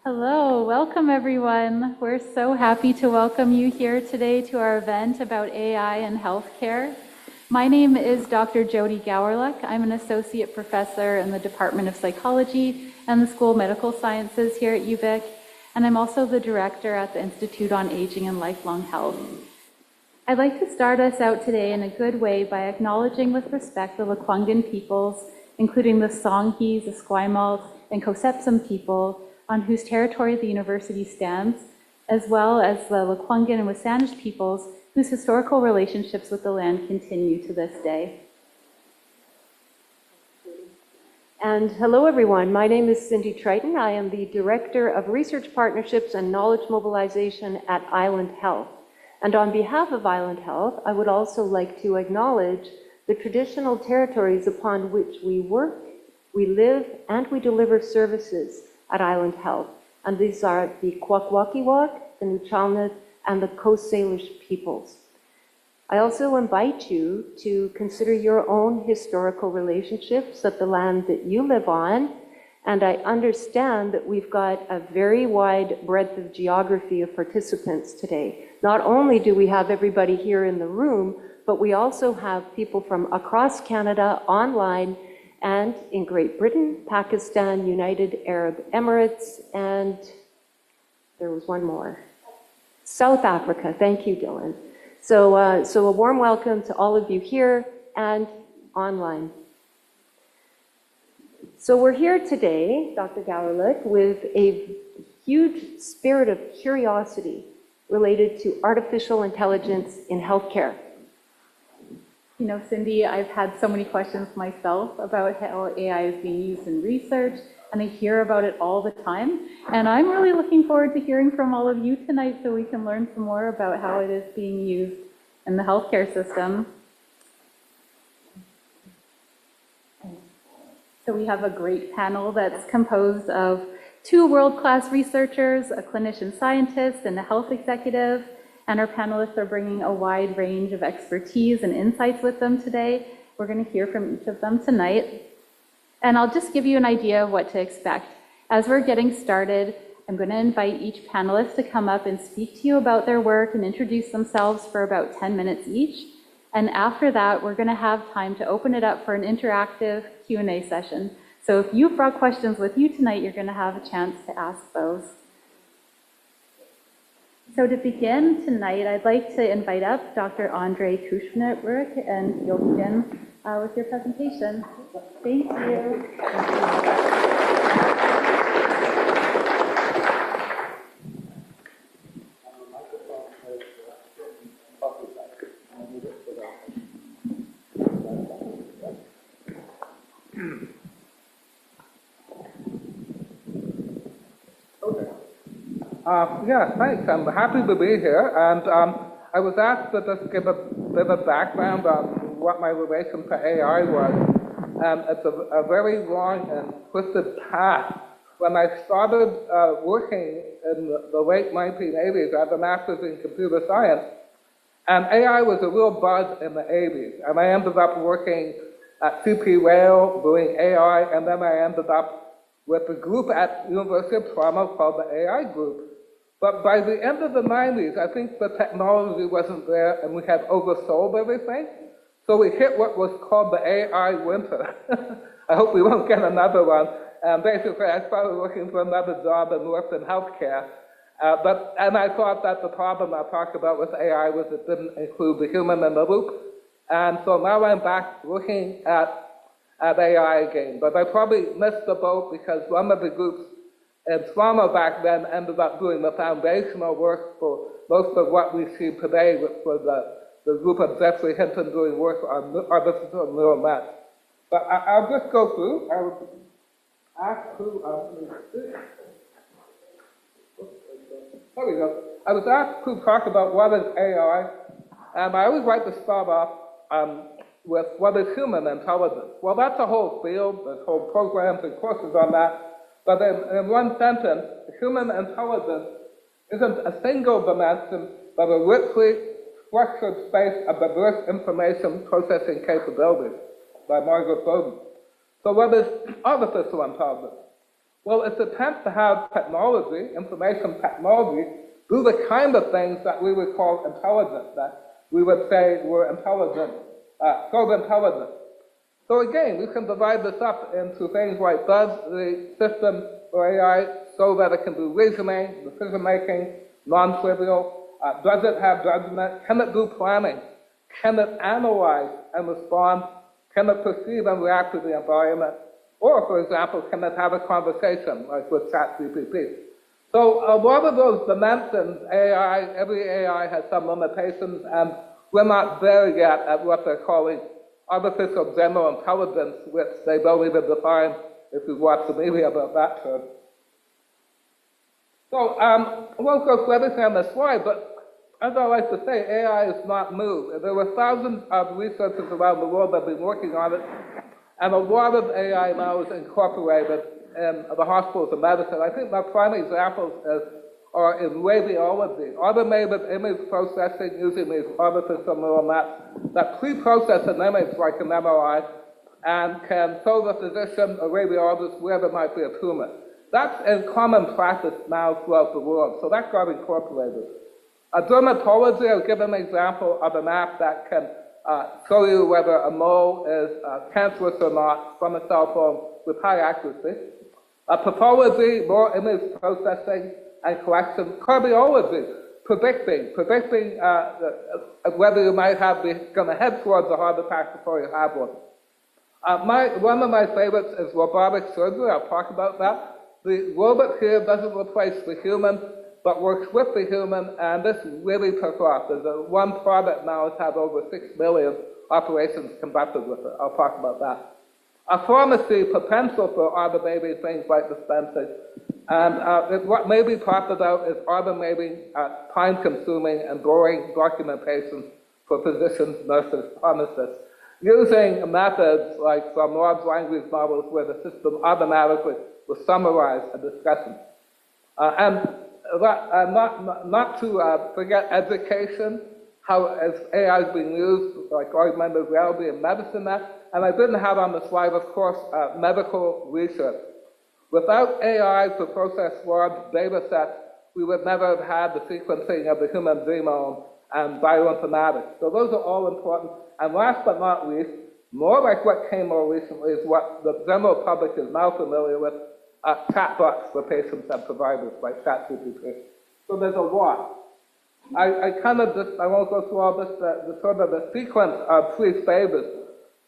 Hello, welcome everyone. We're so happy to welcome you here today to our event about AI and healthcare. My name is Dr. Jody Gowerluck. I'm an associate professor in the Department of Psychology and the School of Medical Sciences here at UVic, and I'm also the director at the Institute on Aging and Lifelong Health. I'd like to start us out today in a good way by acknowledging with respect the Lekwungen peoples, including the Songhees, the Esquimalt, and Cosepsum people, on whose territory the university stands, as well as the Lekwungen and Wasanich peoples, whose historical relationships with the land continue to this day. And hello everyone, my name is Cindy Triton. I am the Director of Research Partnerships and Knowledge Mobilization at Island Health. And on behalf of Island Health, I would also like to acknowledge the traditional territories upon which we work, we live, and we deliver services at Island Health. And these are the Kwakwaka'wakw, the Nuchalnet, and the Coast Salish peoples. I also invite you to consider your own historical relationships at the land that you live on. And I understand that we've got a very wide breadth of geography of participants today. Not only do we have everybody here in the room, but we also have people from across Canada online and in Great Britain, Pakistan, United Arab Emirates, and there was one more. South Africa. Thank you, Dylan. So a warm welcome to all of you here and online. So we're here today, Dr. Gowerluck, with a huge spirit of curiosity related to artificial intelligence in healthcare. You know, Cindy, I've had so many questions myself about how AI is being used in research, and I hear about it all the time. And I'm really looking forward to hearing from all of you tonight so we can learn some more about how it is being used in the healthcare system. So we have a great panel that's composed of two world-class researchers, a clinician scientist, and a health executive. And our panelists are bringing a wide range of expertise and insights with them today. We're going to hear from each of them tonight. And I'll just give you an idea of what to expect. As we're getting started, I'm going to invite each panelist to come up and speak to you about their work and introduce themselves for about 10 minutes each. And after that, we're going to have time to open it up for an interactive Q&A session. So if you've brought questions with you tonight, you're going to have a chance to ask those. So to begin tonight, I'd like to invite up Dr. Kushniruk, and you'll begin with your presentation. Thank you. Yeah, thanks. I'm happy to be here. And I was asked to just give a bit of background on what my relation to AI was. It's a very long and twisted path. When I started working in the late 1980s, I had a master's in computer science, and AI was a real buzz in the 80s. And I ended up working at CP Rail doing AI, and then I ended up with a group at University of Toronto called the AI Group. But by the end of the 90s, I think the technology wasn't there and we had oversold everything. So we hit what was called the AI winter. I hope we won't get another one. And basically, I started looking for another job and worked in healthcare. And I thought that the problem I talked about with AI was it didn't include the human in the loop. And so now I'm back looking at AI again. But I probably missed the boat because one of the groups in Toronto back then ended up doing the foundational work for most of what we see today, which was the group of Jeffrey Hinton doing work on artificial neural nets. But I'll just go through. I would ask who, there we go. I was asked to talk about what is AI, and I always like to start off with what is human intelligence. Well, that's a whole field, there's whole programs and courses on that. But in one sentence, human intelligence isn't a single dimension, but a richly structured space of diverse information processing capabilities by Margaret Bowden. So what is artificial intelligence? Well, it's attempts to have technology, information technology, do the kind of things that we would call intelligent, that we would say were intelligent, called intelligent. So again, we can divide this up into things like, does the system or AI so that it can do reasoning, decision-making, non-trivial? Does it have judgment? Can it do planning? Can it analyze and respond? Can it perceive and react to the environment? Or, for example, can it have a conversation, like with ChatGPT? So a lot of those dimensions, every AI has some limitations, and we're not there yet at what they're calling artificial general intelligence, which they don't even define if you watch the media about that term. So I won't go through everything on this slide, but as I like to say, AI is not new. There were thousands of researchers around the world that have been working on it, and a lot of AI now is incorporated in the hospitals of medicine. I think my prime examples are in radiology, automated image processing using these artificial neural nets that pre-process an image like an MRI and can tell the physician or radiologist where there might be a tumor. That's in common practice now throughout the world, so that got incorporated. Dermatology, I'll give an example of an app that can show you whether a mole is cancerous or not from a cell phone with high accuracy. Pathology, more image processing and collection. Cardiology, predicting whether you might be going to head towards a heart attack before you have one. One of my favorites is robotic surgery. I'll talk about that. The robot here doesn't replace the human, but works with the human, and this really took off. There's one product now has had over 6 million operations conducted with it. I'll talk about that. A pharmacy potential for automating things like dispensing, and what may be talked about is automating time-consuming and boring documentation for physicians, nurses, pharmacists, using methods like from large language models where the system automatically will summarize a discussion. Not to forget education, how as AI is being used, like augmented reality in medicine now. And I didn't have on the slide, of course, medical research. Without AI to process large data sets, we would never have had the sequencing of the human genome and bioinformatics. So those are all important. And last but not least, more like what came more recently is what the general public is now familiar with, chatbots for patients and providers like ChatGPT. So there's a lot. I won't go through all this, the sort of the sequence of 3 stages.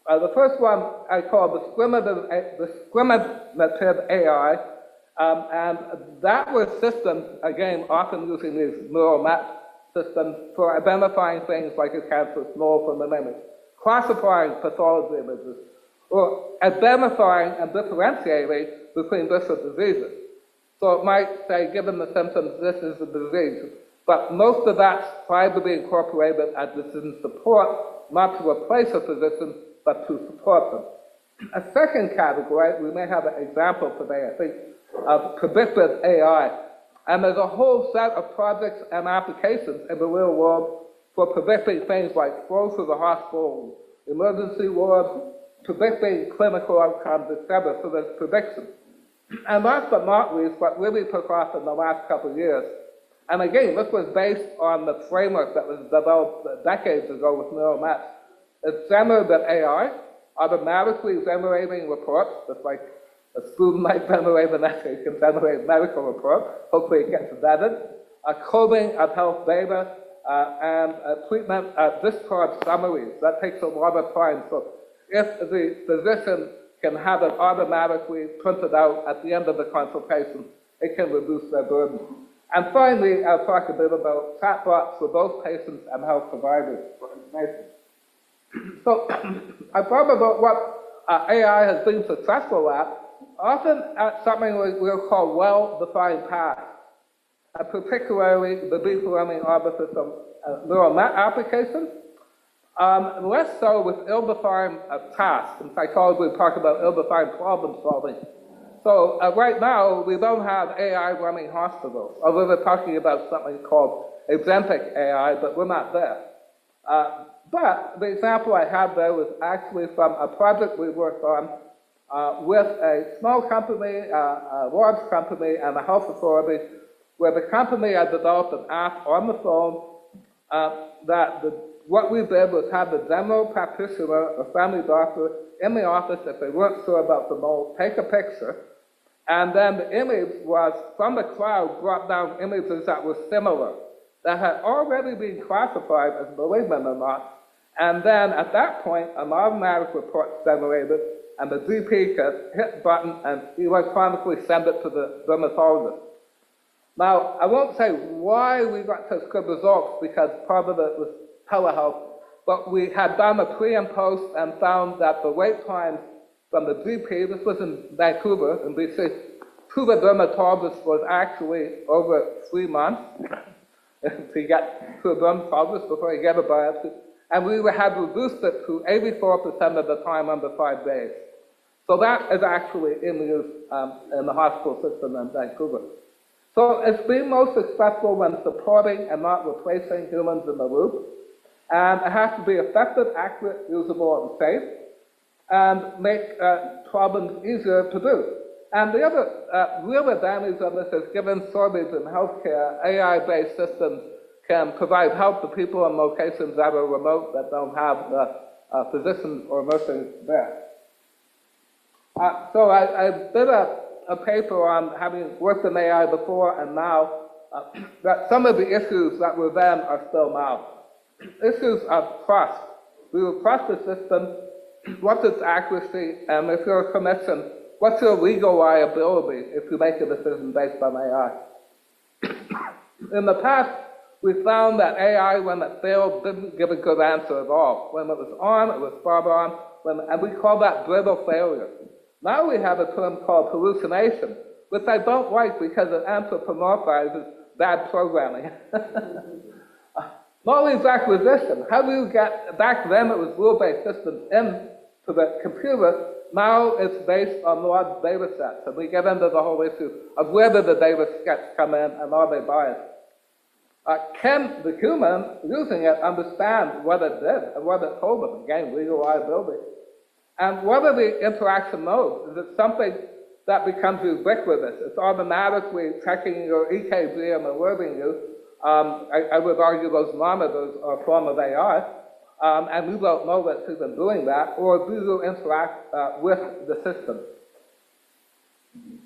The first one I call discriminative AI, and that was systems, again, often using these neural net systems for identifying things like a cancerous mole from an image, classifying pathology images, or identifying and differentiating between different diseases. So it might say, given the symptoms, this is a disease. But most of that's tried to be incorporated as decision support, not to replace a physician, but to support them. A second category, we may have an example today, I think, of predictive AI. And there's a whole set of projects and applications in the real world for predicting things like flow through the hospital, emergency ward, predicting clinical outcomes, etc. So there's prediction. And last but not least, what really took off in the last couple of years, and again, this was based on the framework that was developed decades ago with neural nets, is generative AI, automatically generating reports, just like a student might generate an essay, can generate a medical report, hopefully it gets vetted, coding of health data, and treatment discharge summaries. That takes a lot of time. So if the physician can have it automatically printed out at the end of the consultation, it can reduce their burden. And finally, I'll talk a bit about chatbots for both patients and health providers for information. So I thought about what AI has been successful at, often at something we'll call well-defined tasks, particularly the deep learning artificial neural net applications. Less so with ill-defined tasks. In psychology, we talk about ill-defined problem solving. So right now, we don't have AI running hospitals, although they're talking about something called agentic AI, but we're not there. But the example I had there was actually from a project we worked on with a small company, a large company, and a health authority, where the company had developed an app on the phone what we did was have the general practitioner or family doctor in the office, if they weren't sure about the mold, take a picture, and then the image was, from the cloud, brought down images that were similar, that had already been classified as malignant or not, and then at that point, an automatic report generated, and the GP could hit the button and electronically send it to the dermatologist. Now, I won't say why we got such good results, because part of it was telehealth, but we had done a pre and post and found that the wait times from the GP, this was in Vancouver, in BC, to the dermatologist was actually over 3 months to get to a dermatologist before you get a biopsy, and we had reduced it to 84% of the time under 5 days. So that is actually in use in the hospital system in Vancouver. So it's been most successful when supporting and not replacing humans in the loop. And it has to be effective, accurate, usable, and safe, and make problems easier to do. And the other real advantage of this is, given shortage in healthcare, AI-based systems can provide help to people in locations that are remote, that don't have physicians or nurses there. So I did a paper on having worked in AI before and now, that some of the issues that were then are still now. Issues of trust. We will trust the system, what's its accuracy, and if you're a clinician, what's your legal liability if you make a decision based on AI? In the past, we found that AI, when it failed, didn't give a good answer at all. When it was on, it was spot on, and we call that brittle failure. Now we have a term called hallucination, which I don't like because it anthropomorphizes bad programming. Knowledge acquisition. How do you get, back then it was rule-based systems into the computer, now it's based on large data sets, and we get into the whole issue of where did the data sets come in and are they biased? Can the human using it understand what it did and what it told them? Again, legal liability. And what are the interaction modes? Is it something that becomes ubiquitous? It's automatically checking your EKG and alerting you. I would argue those monitors are a form of AI, and you don't know that it's even doing that, or do you interact with the system?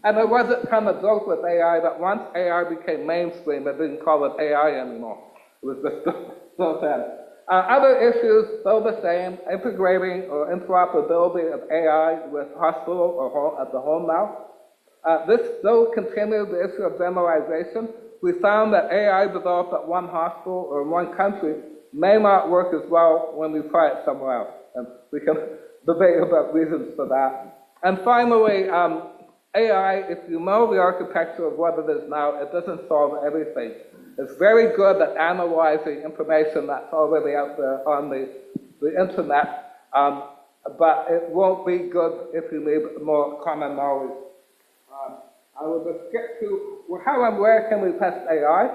And there was a kind of joke with AI that once AI became mainstream, they didn't call it AI anymore. It was just so sad. Other issues, still the same, integrating or interoperability of AI with hospital or at the home now. This still continued the issue of generalization. We found that AI developed at one hospital or in one country may not work as well when we try it somewhere else. And we can debate about reasons for that. And finally, AI, if you know the architecture of what it is now, it doesn't solve everything. It's very good at analyzing information that's already out there on the internet, but it won't be good if you need more common knowledge. I will just get to how and where can we test AI.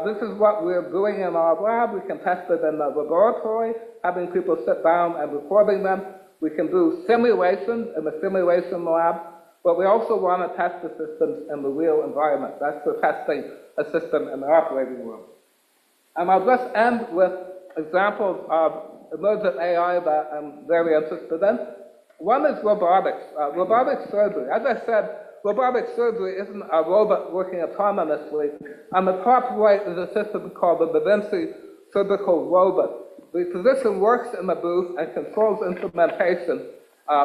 This is what we're doing in our lab. We can test it in the laboratory, having people sit down and recording them. We can do simulations in the simulation lab, but we also want to test the systems in the real environment. That's for testing a system in the operating room. And I'll just end with examples of emergent AI that I'm very interested in. One is robotics, robotic surgery. As I said, robotic surgery isn't a robot working autonomously. On the top right is a system called the Da Vinci surgical robot. The physician works in the booth and controls instrumentation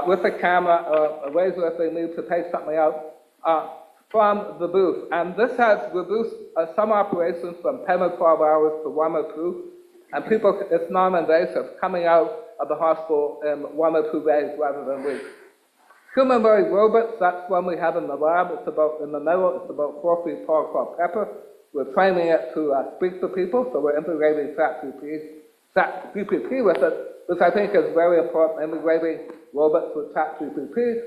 with a camera or a laser if they need to take something out from the booth. And this has reduced some operations from 10 or 12 hours to 1 or 2. And people, it's non-invasive, coming out of the hospital in 1 or 2 days rather than weeks. Humanoid robots, that's one we have in the lab. It's about, in the middle, it's about 4 feet tall, called Pepper. We're training it to speak to people, so we're integrating ChatGPT with it, which I think is very important, integrating robots with ChatGPT.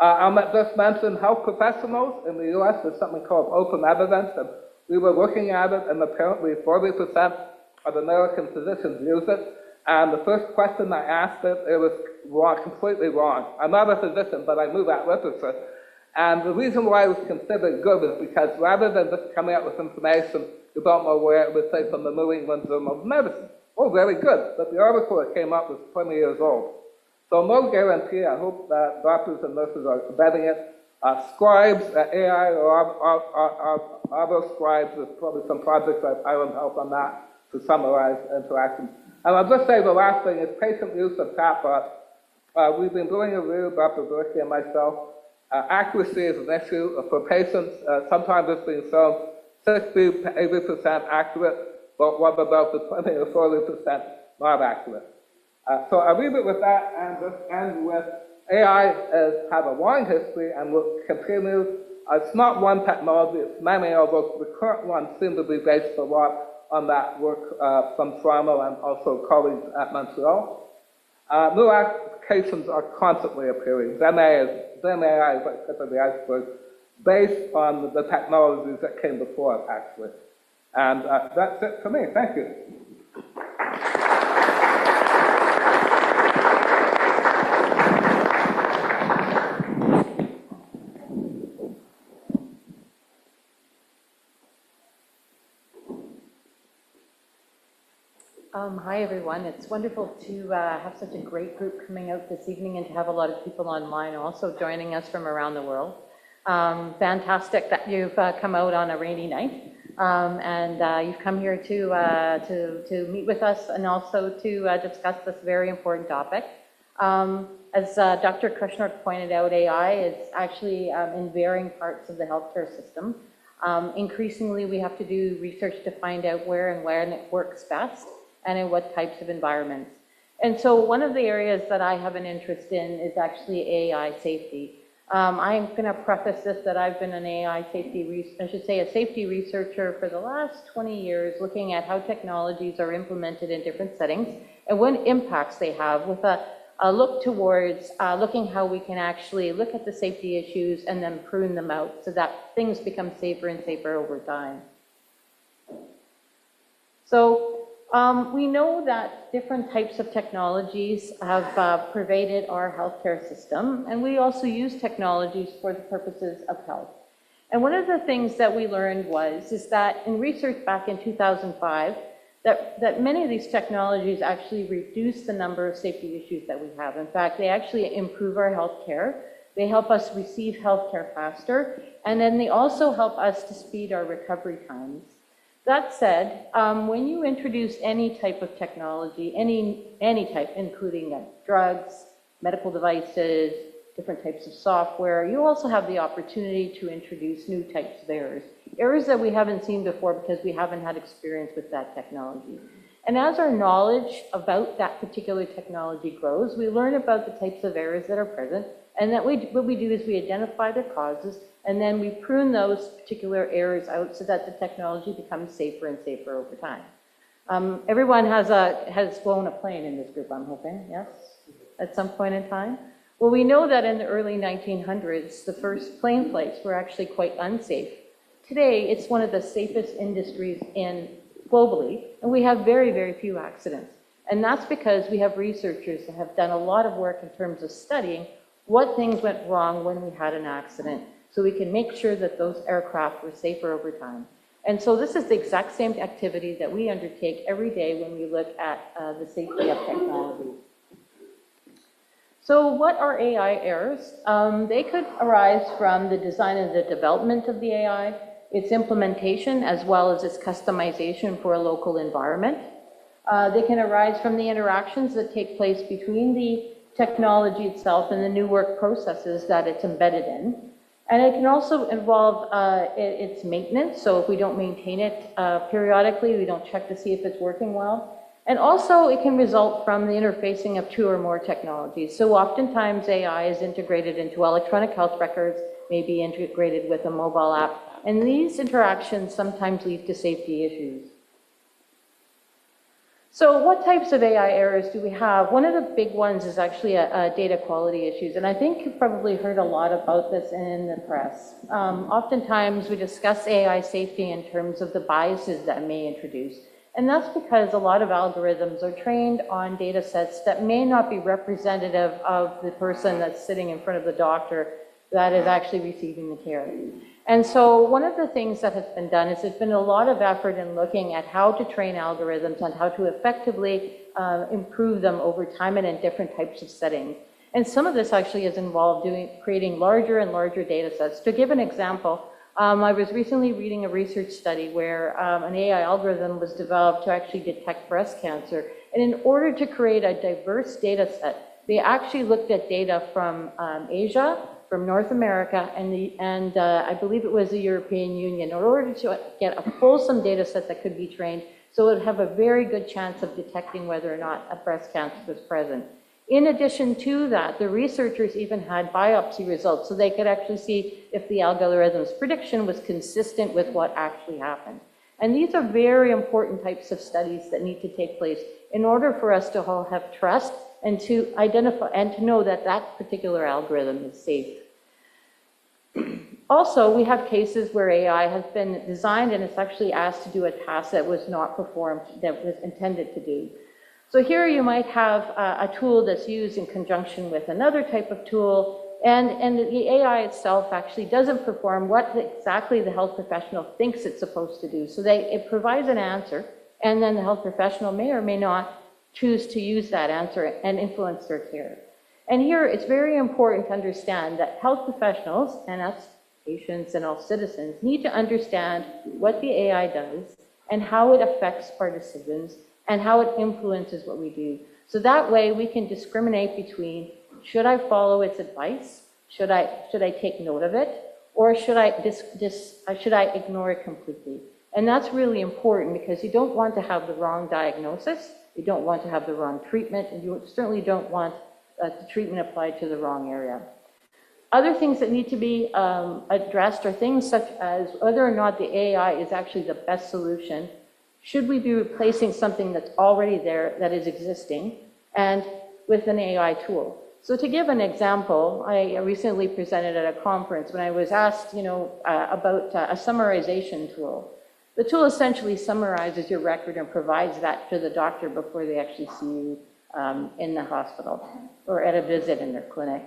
I'll just mention health professionals in the US. There's something called open evidence, and we were looking at it, and apparently 40% of American physicians use it. And the first question I asked it was wrong, completely wrong. I'm not a physician, but I knew that literature. And the reason why it was considered good is because rather than just coming up with information you don't know where, it would say from the New England Journal of Medicine. Oh, very good. But the article that came up was 20 years old. So no guarantee. I hope that doctors and nurses are vetting it. Scribes, AI or other scribes, there's probably some projects at Island Health on that to summarize interactions. And I'll just say the last thing is patient use of chatbots. We've been doing a review, Dr. Borycki and myself. Accuracy is an issue for patients. Sometimes it's being shown 60 to 80% accurate, but what about the 20 or 40% not accurate? So I'll leave it with that and just end with AI has had a long history and will continue. It's not one technology, it's many, although the current ones seem to be based a lot on that work from Toronto and also colleagues at Montreal. New applications are constantly appearing. Gen AI is like tip of the iceberg, based on the technologies that came before it, actually. And that's it for me. Thank you. Hi, everyone. It's wonderful to have such a great group coming out this evening and to have a lot of people online also joining us from around the world. Fantastic that you've come out on a rainy night and you've come here to meet with us and also to discuss this very important topic. As Dr. Kushniruk pointed out, AI is actually in varying parts of the healthcare system. Increasingly, we have to do research to find out where and when it works best and in what types of environments. And so one of the areas that I have an interest in is actually AI safety. I'm going to preface this that I've been an AI safety, a safety researcher for the last 20 years, looking at how technologies are implemented in different settings and what impacts they have, with a look towards looking how we can actually look at the safety issues and then prune them out so that things become safer and safer over time. So we know that different types of technologies have pervaded our healthcare system, and we also use technologies for the purposes of health. And one of the things that we learned is that in research back in 2005, that many of these technologies actually reduce the number of safety issues that we have. In fact, they actually improve our healthcare. They help us receive healthcare faster, and then they also help us to speed our recovery times. That said, when you introduce any type of technology, any type, including drugs, medical devices, different types of software, you also have the opportunity to introduce new types of errors that we haven't seen before because we haven't had experience with that technology. And as our knowledge about that particular technology grows, we learn about the types of errors that are present, and that what we do is we identify their causes, and then we prune those particular errors out so that the technology becomes safer and safer over time. Everyone has flown a plane in this group, I'm hoping, yes? At some point in time? Well, we know that in the early 1900s, the first plane flights were actually quite unsafe. Today, it's one of the safest industries globally, and we have very, very few accidents. And that's because we have researchers that have done a lot of work in terms of studying what things went wrong when we had an accident, so we can make sure that those aircraft were safer over time. And so this is the exact same activity that we undertake every day when we look at the safety of technology. So what are AI errors? They could arise from the design and the development of the AI, its implementation, as well as its customization for a local environment. They can arise from the interactions that take place between the technology itself and the new work processes that it's embedded in. And it can also involve its maintenance. So if we don't maintain it periodically, we don't check to see if it's working well. And also it can result from the interfacing of two or more technologies. So oftentimes AI is integrated into electronic health records, maybe integrated with a mobile app. And these interactions sometimes lead to safety issues. So what types of AI errors do we have? One of the big ones is actually data quality issues. And I think you've probably heard a lot about this in the press. Oftentimes we discuss AI safety in terms of the biases that it may introduce. And that's because a lot of algorithms are trained on data sets that may not be representative of the person that's sitting in front of the doctor that is actually receiving the care. And so one of the things that has been done is there's been a lot of effort in looking at how to train algorithms and how to effectively improve them over time and in different types of settings. And some of this actually has involved creating larger and larger data sets. To give an example, I was recently reading a research study where an AI algorithm was developed to actually detect breast cancer. And in order to create a diverse data set, they actually looked at data from Asia, from North America, and I believe it was the European Union, in order to get a fulsome data set that could be trained, so it would have a very good chance of detecting whether or not a breast cancer was present. In addition to that, the researchers even had biopsy results, so they could actually see if the algorithm's prediction was consistent with what actually happened. And these are very important types of studies that need to take place in order for us to all have trust and to identify and to know that that particular algorithm is safe. Also, we have cases where AI has been designed and it's actually asked to do a task that was not performed, that was intended to do. So here you might have a tool that's used in conjunction with another type of tool, and the AI itself actually doesn't perform what exactly the health professional thinks it's supposed to do. So it provides an answer, and then the health professional may or may not choose to use that answer and influence their care. And here it's very important to understand that health professionals, and us patients and all citizens, need to understand what the AI does and how it affects our decisions and how it influences what we do. So that way we can discriminate between, should I follow its advice? Should I take note of it? Or should I ignore it completely? And that's really important because you don't want to have the wrong diagnosis, you don't want to have the wrong treatment, and you certainly don't want the treatment applied to the wrong area. Other things that need to be addressed are things such as whether or not the AI is actually the best solution. Should we be replacing something that's already there, that is existing, and with an AI tool? So to give an example, I recently presented at a conference when I was asked, about a summarization tool. The tool essentially summarizes your record and provides that to the doctor before they actually see you in the hospital or at a visit in their clinic.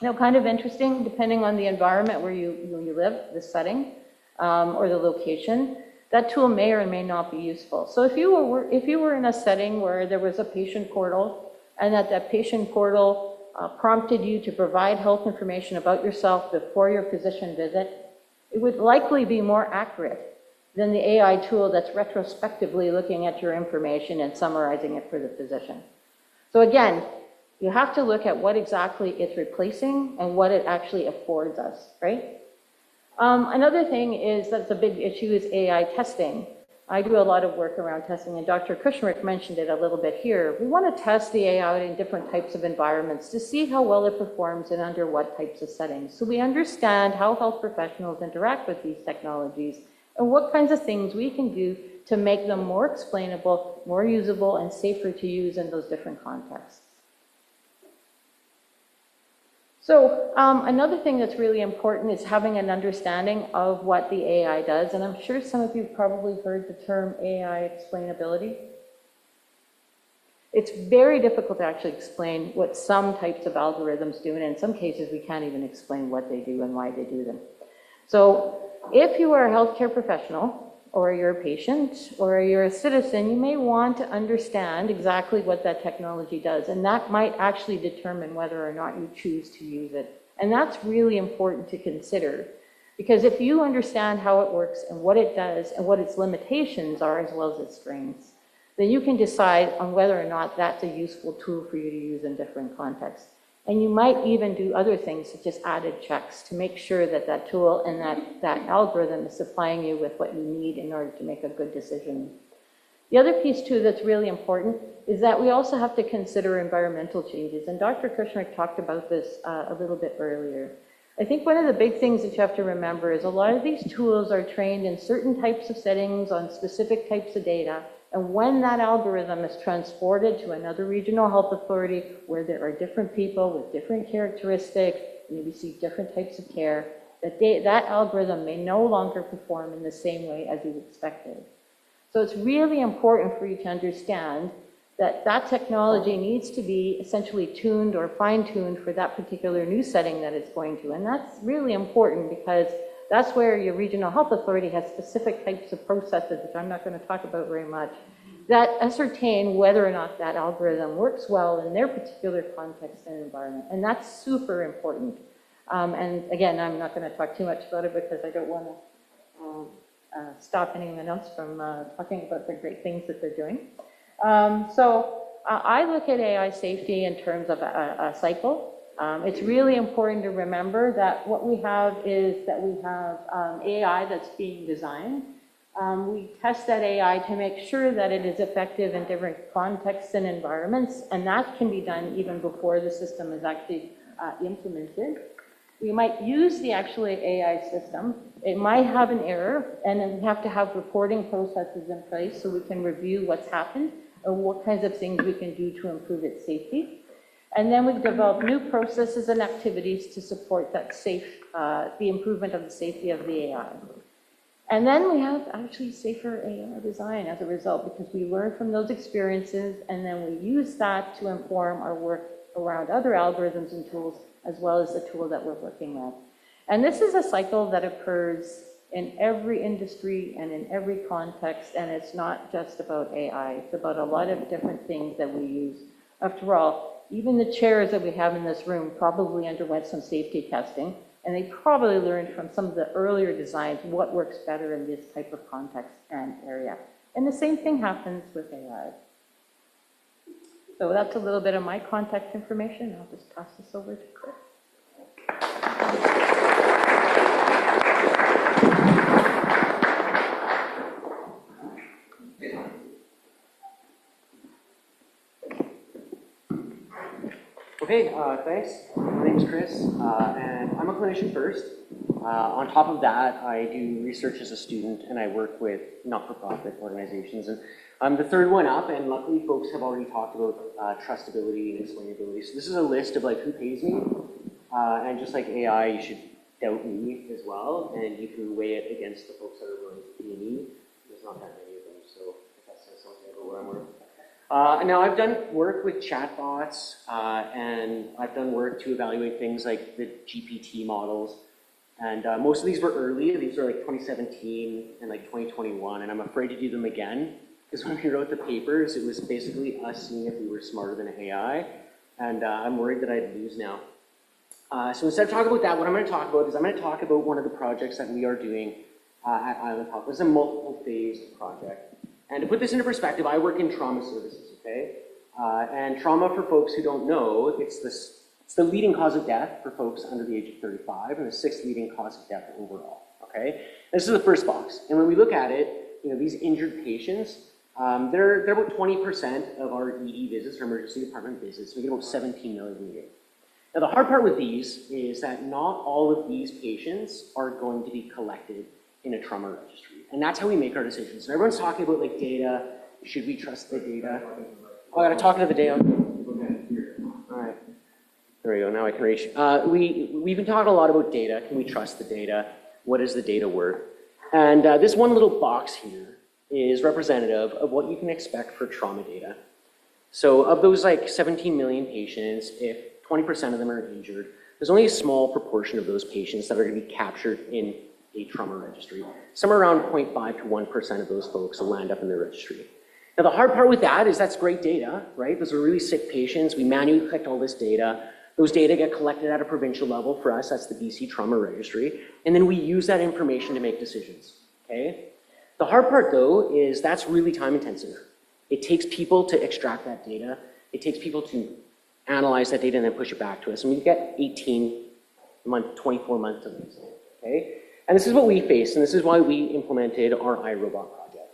Kind of interesting, depending on the environment where you live, the setting, or the location. That tool may or may not be useful. So if you were in a setting where there was a patient portal and that patient portal prompted you to provide health information about yourself before your physician visit, it would likely be more accurate than the AI tool that's retrospectively looking at your information and summarizing it for the physician. So again, you have to look at what exactly it's replacing and what it actually affords us, right? Another thing is that's a big issue is AI testing. I do a lot of work around testing, and Dr. Kushniruk mentioned it a little bit here. We want to test the AI out in different types of environments to see how well it performs and under what types of settings. So we understand how health professionals interact with these technologies and what kinds of things we can do to make them more explainable, more usable, and safer to use in those different contexts. So another thing that's really important is having an understanding of what the AI does, and I'm sure some of you have probably heard the term AI explainability. It's very difficult to actually explain what some types of algorithms do, and in some cases we can't even explain what they do and why they do them. So if you are a healthcare professional, or you're a patient, or you're a citizen, you may want to understand exactly what that technology does, and that might actually determine whether or not you choose to use it. And that's really important to consider, because if you understand how it works and what it does and what its limitations are as well as its strengths, then you can decide on whether or not that's a useful tool for you to use in different contexts. And you might even do other things such as added checks to make sure that that tool and that algorithm is supplying you with what you need in order to make a good decision. The other piece too that's really important is that we also have to consider environmental changes. And Dr. Kushniruk talked about this a little bit earlier. I think one of the big things that you have to remember is a lot of these tools are trained in certain types of settings on specific types of data. And when that algorithm is transported to another regional health authority where there are different people with different characteristics, maybe see different types of care, that algorithm may no longer perform in the same way as you expected. So it's really important for you to understand that that technology needs to be essentially tuned or fine-tuned for that particular new setting that it's going to. And that's really important because that's where your regional health authority has specific types of processes, which I'm not going to talk about very much, that ascertain whether or not that algorithm works well in their particular context and environment. And that's super important. And again, I'm not going to talk too much about it because I don't want to stop anyone else from talking about the great things that they're doing. I look at AI safety in terms of a cycle. It's really important to remember that what we have is that we have AI that's being designed. We test that AI to make sure that it is effective in different contexts and environments, and that can be done even before the system is actually implemented. We might use the actually AI system. It might have an error, and then we have to have reporting processes in place so we can review what's happened and what kinds of things we can do to improve its safety. And then we've developed new processes and activities to support that the improvement of the safety of the AI. And then we have actually safer AI design as a result, because we learn from those experiences, and then we use that to inform our work around other algorithms and tools, as well as the tool that we're working with. And this is a cycle that occurs in every industry and in every context, and it's not just about AI. It's about a lot of different things that we use. After all, even the chairs that we have in this room probably underwent some safety testing, and they probably learned from some of the earlier designs what works better in this type of context and area. And the same thing happens with AI. So that's a little bit of my contact information. I'll just pass this over to Chris. Okay, thanks. My name is Chris, and I'm a clinician first. On top of that, I do research as a student, and I work with not-for-profit organizations. And I'm the third one up, and luckily folks have already talked about trustability and explainability. So this is a list of like who pays me, and just like AI, you should doubt me as well, and you can weigh it against the folks that are willing to pay me. There's not that many of them, so if that says something about what I'm worth. Now I've done work with chatbots, and I've done work to evaluate things like the GPT models. And most of these were early. These are like 2017 and like 2021, and I'm afraid to do them again, because when we wrote the papers, it was basically us seeing if we were smarter than AI, and I'm worried that I'd lose now. So instead of talking about that, what I'm going to talk about is I'm going to talk about one of the projects that we are doing at Island Health. This is a multiple-phase project. And to put this into perspective, I work in trauma services, okay? And trauma, for folks who don't know, it's the leading cause of death for folks under the age of 35, and the 6th leading cause of death overall, okay? This is the first box. And when we look at it, you know, these injured patients, they're about 20% of our ED visits, or emergency department visits. We get about 17 million a year. Now, the hard part with these is that not all of these patients are going to be collected in a trauma registry. And that's how we make our decisions. So everyone's talking about like data. Should we trust the data? Oh, I gotta talk to the data. All right. There we go, now I can reach. We've been talking a lot about data. Can we trust the data? What is the data worth? And this one little box here is representative of what you can expect for trauma data. So of those like 17 million patients, if 20% of them are injured, there's only a small proportion of those patients that are gonna be captured in a trauma registry. Somewhere around 0.5 to 1% of those folks will land up in the registry. Now the hard part with that is that's great data, right? Those are really sick patients. We manually collect all this data. Those data get collected at a provincial level. For us, that's the BC Trauma Registry. And then we use that information to make decisions, okay? The hard part though is that's really time intensive. It takes people to extract that data. It takes people to analyze that data and then push it back to us. And we get 24 months of this, okay? And this is what we face, and this is why we implemented our iRobot project.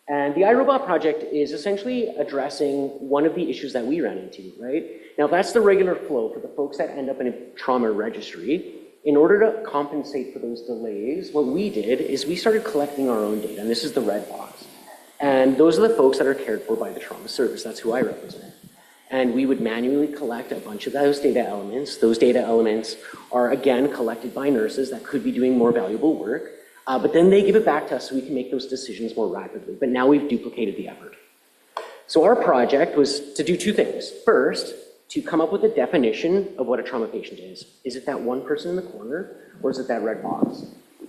And the iRobot project is essentially addressing one of the issues that we ran into, right? Now, if that's the regular flow for the folks that end up in a trauma registry, in order to compensate for those delays, what we did is we started collecting our own data, and this is the red box. And those are the folks that are cared for by the trauma service. That's who I represent. And we would manually collect a bunch of those data elements. Those data elements are, again, collected by nurses that could be doing more valuable work. But then they give it back to us so we can make those decisions more rapidly. But now we've duplicated the effort. So our project was to do two things. First, to come up with a definition of what a trauma patient is. Is it that one person in the corner, or is it that red box?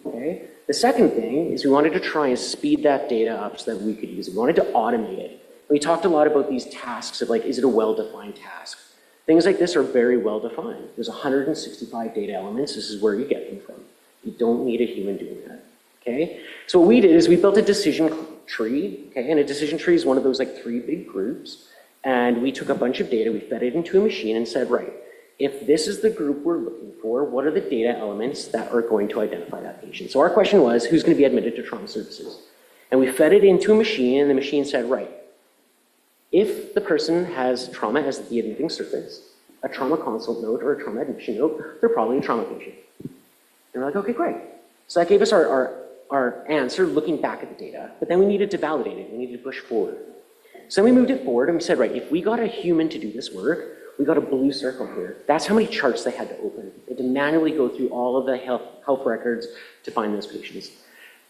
Okay. The second thing is we wanted to try and speed that data up so that we could use it. We wanted to automate it. We talked a lot about these tasks of like, is it a well-defined task? Things like this are very well-defined. There's 165 data elements. This is where you get them from. You don't need a human doing that. Okay. So what we did is we built a decision tree. Okay. And a decision tree is one of those like 3 big groups. And we took a bunch of data, we fed it into a machine and said, right, if this is the group we're looking for, what are the data elements that are going to identify that patient? So our question was, who's going to be admitted to trauma services? And we fed it into a machine, and the machine said, right, if the person has trauma as the admitting service, a trauma consult note or a trauma admission note, they're probably a trauma patient. And we're like, okay, great. So that gave us our answer looking back at the data, but then we needed to validate it. We needed to push forward. So then we moved it forward and we said, right, if we got a human to do this work, we got a blue circle here. That's how many charts they had to open. They had to manually go through all of the health records to find those patients.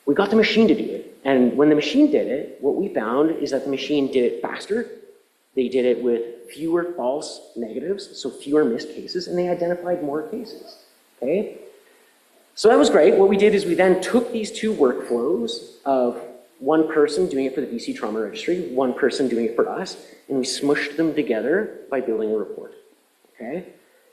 We got the machine to do it. And when the machine did it, what we found is that the machine did it faster. They did it with fewer false negatives, so fewer missed cases, and they identified more cases. Okay? So that was great. What we did is we then took these 2 workflows of one person doing it for the BC Trauma Registry, one person doing it for us, and we smushed them together by building a report. Okay?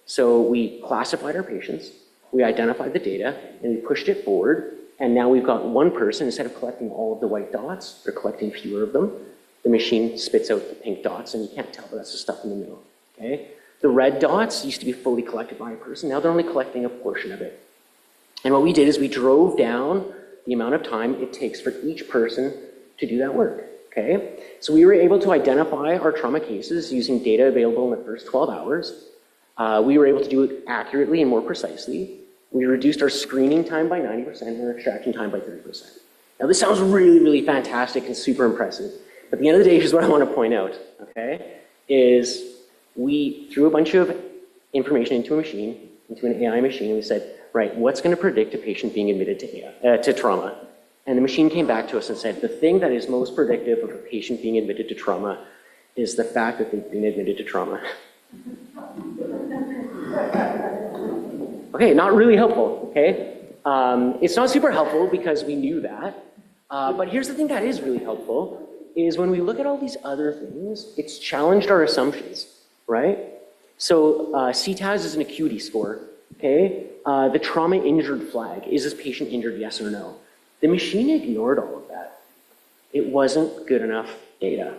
So we classified our patients, we identified the data, and we pushed it forward, and now we've got one person, instead of collecting all of the white dots, they're collecting fewer of them. The machine spits out the pink dots, and you can't tell, but that's the stuff in the middle. Okay? The red dots used to be fully collected by a person, now they're only collecting a portion of it. And what we did is we drove down the amount of time it takes for each person to do that work, okay? So we were able to identify our trauma cases using data available in the first 12 hours. We were able to do it accurately and more precisely. We reduced our screening time by 90% and our extraction time by 30%. Now this sounds really, really fantastic and super impressive, but at the end of the day, here's what I want to point out, okay? Is we threw a bunch of information into a machine, into an AI machine, and we said, right, what's going to predict a patient being admitted to trauma? And the machine came back to us and said, the thing that is most predictive of a patient being admitted to trauma is the fact that they've been admitted to trauma. Okay, not really helpful, okay? It's not super helpful because we knew that. But here's the thing that is really helpful, is when we look at all these other things, it's challenged our assumptions, right? So CTAS is an acuity score, okay? The trauma injured flag, is this patient injured, yes or no? The machine ignored all of that. It wasn't good enough data,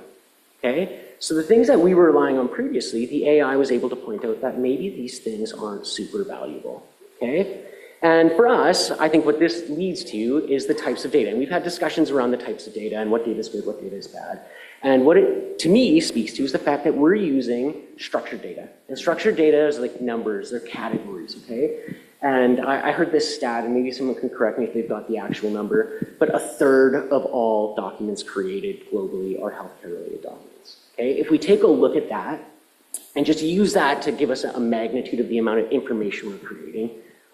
okay? So the things that we were relying on previously, the AI was able to point out that maybe these things aren't super valuable, okay? And for us, I think what this leads to is the types of data. And we've had discussions around the types of data and what data is good, what data is bad. And what it, to me, speaks to is the fact that we're using structured data. And structured data is like numbers, they're categories, okay? And I heard this stat, and maybe someone can correct me if they've got the actual number, but 1/3 of all documents created globally are healthcare-related documents, okay? If we take a look at that, and just use that to give us a magnitude of the amount of information we're creating,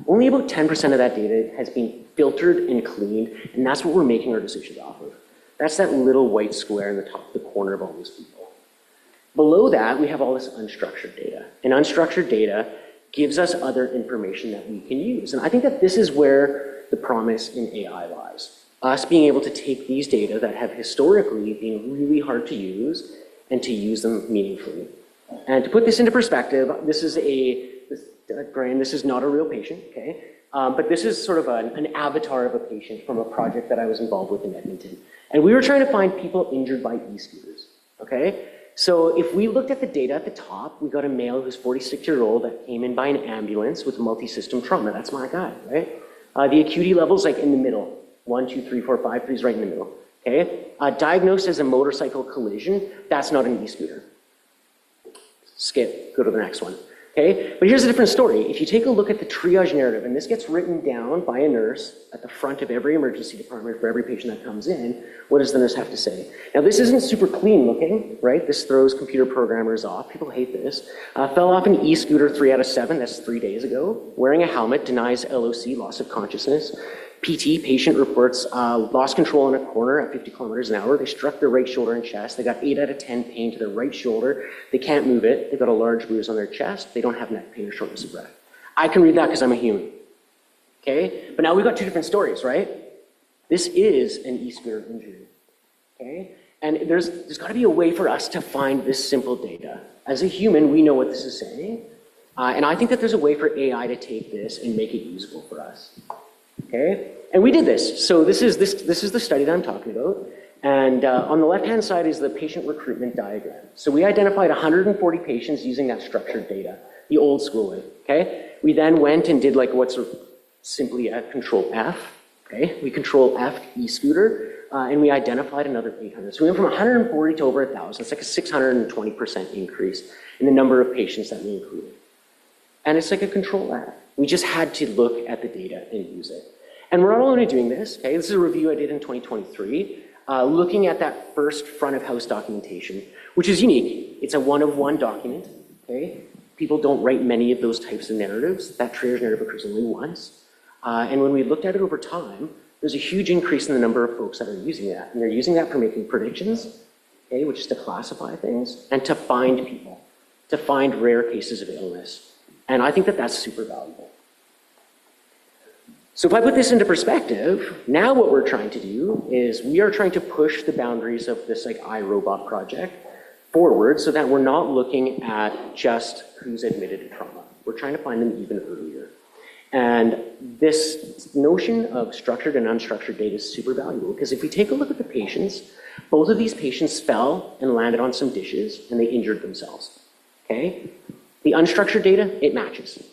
only about 10% of that data has been filtered and cleaned, and that's what we're making our decisions off of. That's that little white square in the top of the corner of all those people. Below that, we have all this unstructured data. And unstructured data gives us other information that we can use. And I think that this is where the promise in AI lies. Us being able to take these data that have historically been really hard to use and to use them meaningfully. And to put this into perspective, this is this is not a real patient, okay? But this is sort of an avatar of a patient from a project that I was involved with in Edmonton. And we were trying to find people injured by e-scooters, okay? So if we looked at the data at the top, we got a male who's 46-year-old that came in by an ambulance with multi-system trauma. That's my guy, right? The acuity level's like in the middle. 1, 2, 3, 4, 5, 3 is right in the middle, okay? Diagnosed as a motorcycle collision, that's not an e-scooter. Skip, go to the next one. Okay, but here's a different story. If you take a look at the triage narrative, and this gets written down by a nurse at the front of every emergency department for every patient that comes in, what does the nurse have to say? Now, this isn't super clean looking, right? This throws computer programmers off. People hate this. Fell off an e-scooter 3 out of 7, that's 3 days ago. Wearing a helmet denies LOC, loss of consciousness. PT, patient reports lost control in a corner at 50 kilometers an hour. They struck their right shoulder and chest. They got 8 out of 10 pain to their right shoulder. They can't move it. They've got a large bruise on their chest. They don't have neck pain or shortness of breath. I can read that because I'm a human. Okay? But now we've got 2 different stories, right? This is an e-scooter injury. Okay? And there's got to be a way for us to find this simple data. As a human, we know what this is saying. And I think that there's a way for AI to take this and make it usable for us. Okay? And we did this. So this is the study that I'm talking about. And on the left-hand side is the patient recruitment diagram. So we identified 140 patients using that structured data, the old school way. Okay? We then went and did like what's simply a control F. Okay? We control F e-scooter, and we identified another 800. So we went from 140 to over 1,000. It's like a 620% increase in the number of patients that we included. And it's like a control F. We just had to look at the data and use it. And we're not only doing this, okay? This is a review I did in 2023, looking at that first front of house documentation, which is unique. It's a one-of-one document, okay? People don't write many of those types of narratives. That triage narrative occurs only once. And when we looked at it over time, there's a huge increase in the number of folks that are using that. And they're using that for making predictions, okay, which is to classify things, and to find people, to find rare cases of illness. And I think that that's super valuable. So if I put this into perspective, now what we're trying to do is we are trying to push the boundaries of this like iRobot project forward so that we're not looking at just who's admitted to trauma. We're trying to find them even earlier. And this notion of structured and unstructured data is super valuable because if we take a look at the patients, both of these patients fell and landed on some dishes and they injured themselves, okay? The unstructured data, it matches.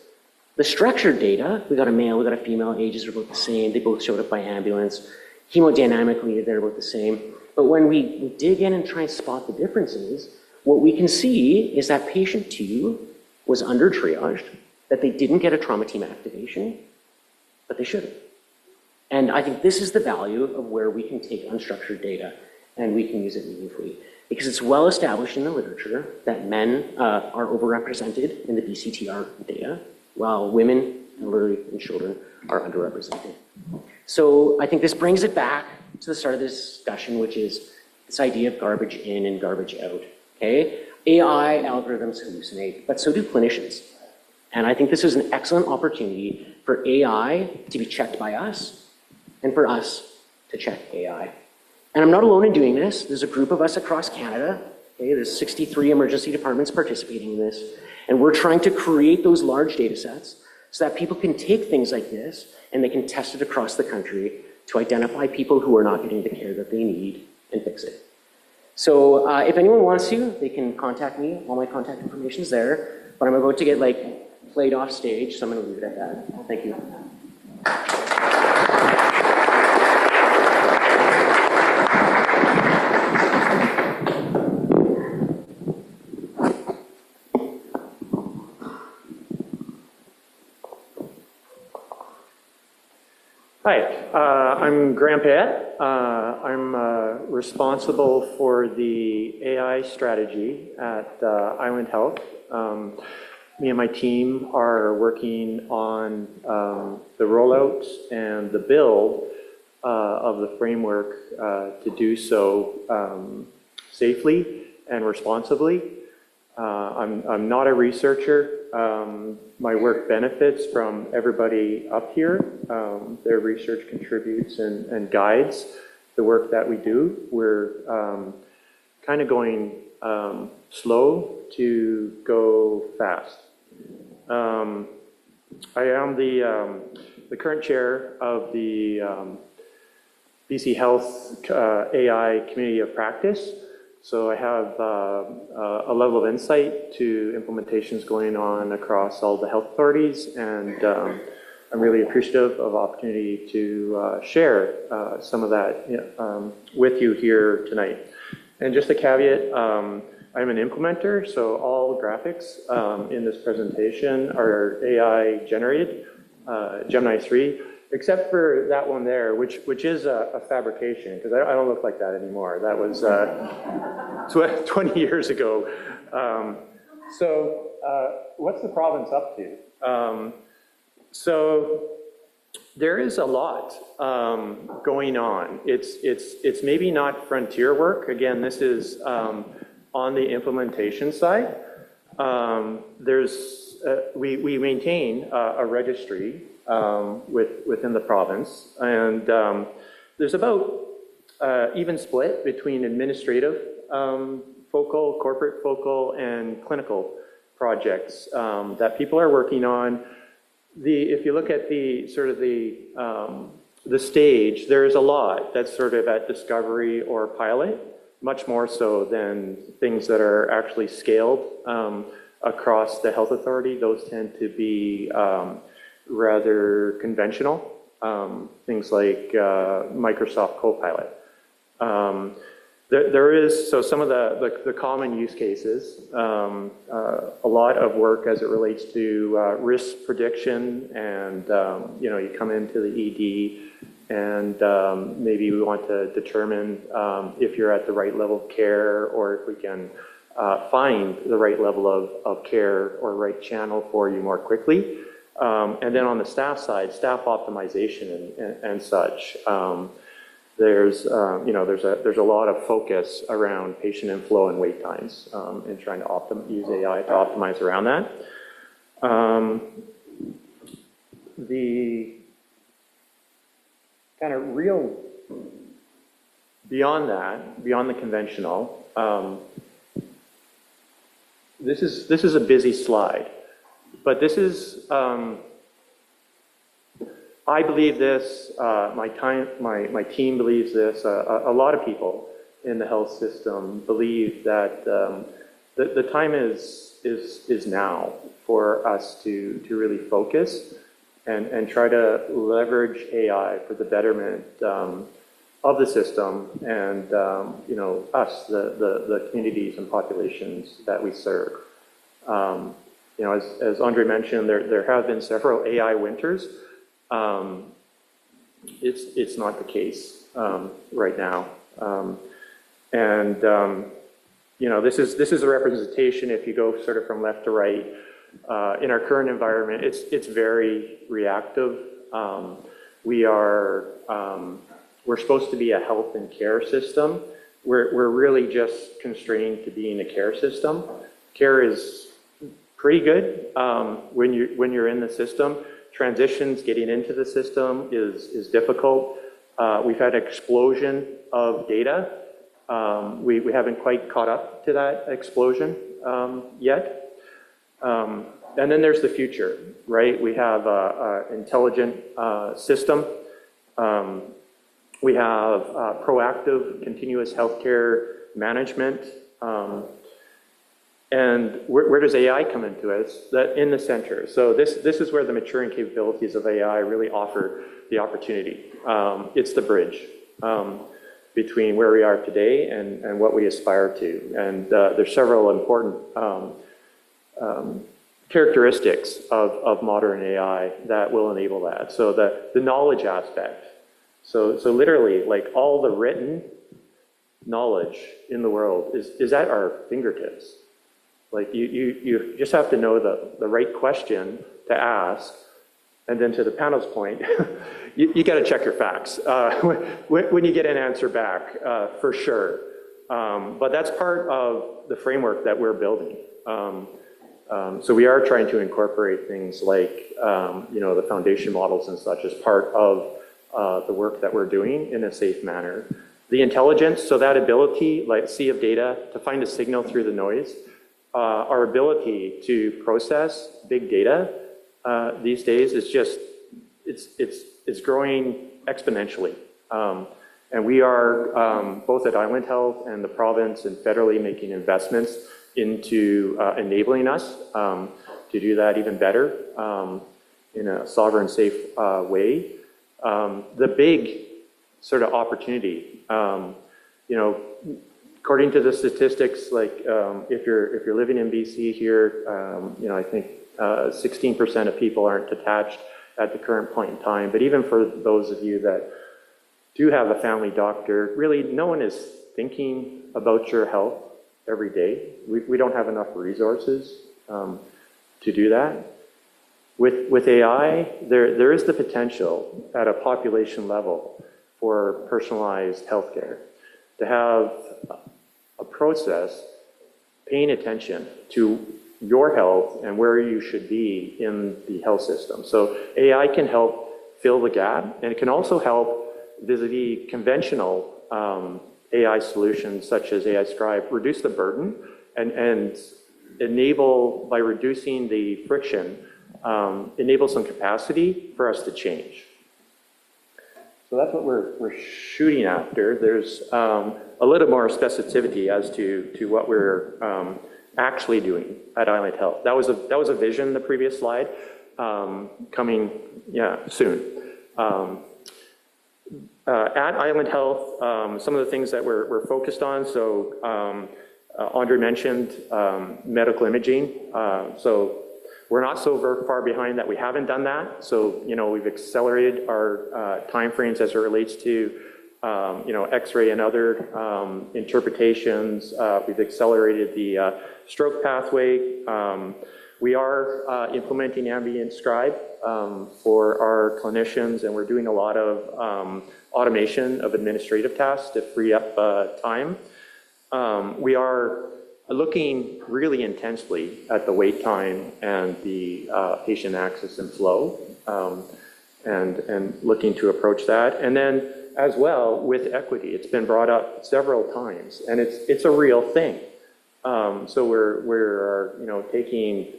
The structured data, we got a male, we got a female, ages are both the same, they both showed up by ambulance. Hemodynamically, they're both the same. But when we dig in and try and spot the differences, what we can see is that patient 2 was under triaged, that they didn't get a trauma team activation, but they should have. And I think this is the value of where we can take unstructured data and we can use it meaningfully. Because it's well established in the literature that men are overrepresented in the BCTR data, while women, elderly, and children are underrepresented. So I think this brings it back to the start of this discussion, which is this idea of garbage in and garbage out, okay? AI algorithms hallucinate, but so do clinicians. And I think this is an excellent opportunity for AI to be checked by us and for us to check AI. And I'm not alone in doing this. There's a group of us across Canada. Okay, there's 63 emergency departments participating in this. And we're trying to create those large data sets so that people can take things like this and they can test it across the country to identify people who are not getting the care that they need and fix it. So if anyone wants to, they can contact me. All my contact information is there. But I'm about to get played off stage, so I'm going to leave it at that. Thank you. Hi, I'm Graham Payette. I'm responsible for the AI strategy at Island Health. Me and my team are working on the rollout and the build of the framework to do so safely and responsibly. I'm not a researcher. My work benefits from everybody up here. Their research contributes and guides the work that we do. We're kind of going slow to go fast. I am the current chair of the BC Health AI Community of Practice. So I have a level of insight to implementations going on across all the health authorities, and I'm really appreciative of opportunity to share some of that with you here tonight. And just a caveat, I'm an implementer, so all graphics in this presentation are AI generated, Gemini 3. Except for that one there, which is a fabrication, because I don't look like that anymore. That was 20 years ago. So what's the province up to? So There is a lot going on. It's maybe not frontier work. Again, this is on the implementation side. We maintain a registry within the province, and there's about even split between administrative focal, corporate focal, and clinical projects that people are working on. If you look at the sort of the stage, there's a lot that's sort of at discovery or pilot, much more so than things that are actually scaled across the health authority. Those tend to be rather conventional, things like Microsoft Copilot. There is, so some of the common use cases, a lot of work as it relates to risk prediction, and you come into the ED and maybe we want to determine if you're at the right level of care, or if we can find the right level of care or right channel for you more quickly. And then on the staff side, staff optimization and such. There's a lot of focus around patient inflow and wait times, and trying to use AI to optimize around that. The kind of real beyond that, beyond the conventional, this is a busy slide, but this is. I believe this, my team believes this, a lot of people in the health system believe that the time is now for us to really focus and try to leverage AI for the betterment of the system and us, the communities and populations that we serve. As Andre mentioned, there have been several AI winters. It's not the case right now, this is a representation. If you go sort of from left to right, in our current environment, it's very reactive. We're supposed to be a health and care system. We're really just constrained to being a care system. Care is pretty good when you're in the system. Transitions, getting into the system is difficult. We've had an explosion of data. We haven't quite caught up to that explosion yet. And then there's the future, right? We have an intelligent system. We have proactive, continuous healthcare management. And where does AI come into it? That in the center. So this is where the maturing capabilities of AI really offer the opportunity. It's the bridge between where we are today and what we aspire to. And there's several important characteristics of modern AI that will enable that. So the knowledge aspect. So literally, like, all the written knowledge in the world is at our fingertips. Like, you just have to know the right question to ask. And then to the panel's point, you got to check your facts when you get an answer back, for sure. But that's part of the framework that we're building. So we are trying to incorporate things like, the foundation models and such as part of the work that we're doing in a safe manner. The intelligence, so that ability, like sea of data, to find a signal through the noise. Our ability to process big data these days is just, it's growing exponentially. And we are, both at Island Health and the province and federally, making investments into enabling us to do that even better in a sovereign, safe way. The big sort of opportunity, according to the statistics, like if you're living in BC here, I think 16% of people aren't attached at the current point in time. But even for those of you that do have a family doctor, really no one is thinking about your health every day. We don't have enough resources to do that. With AI, there is the potential at a population level for personalized healthcare, to have a process paying attention to your health and where you should be in the health system. So AI can help fill the gap, and it can also help vis-a-vis conventional AI solutions such as AI Scribe reduce the burden and enable, by reducing the friction, enable some capacity for us to change. So that's what we're shooting after. There's a little more specificity as to what we're actually doing at Island Health. That was a vision in the previous slide, coming soon. At Island Health, some of the things that we're focused on, so Andre mentioned medical imaging. So we're not so very far behind that we haven't done that. So, we've accelerated our timeframes as it relates to, X-ray and other interpretations. We've accelerated the stroke pathway. We are implementing ambient scribe for our clinicians, and we're doing a lot of automation of administrative tasks to free up time. We are looking really intensely at the wait time and the patient access and flow, and looking to approach that. And then as well with equity, it's been brought up several times, and it's a real thing. So we're taking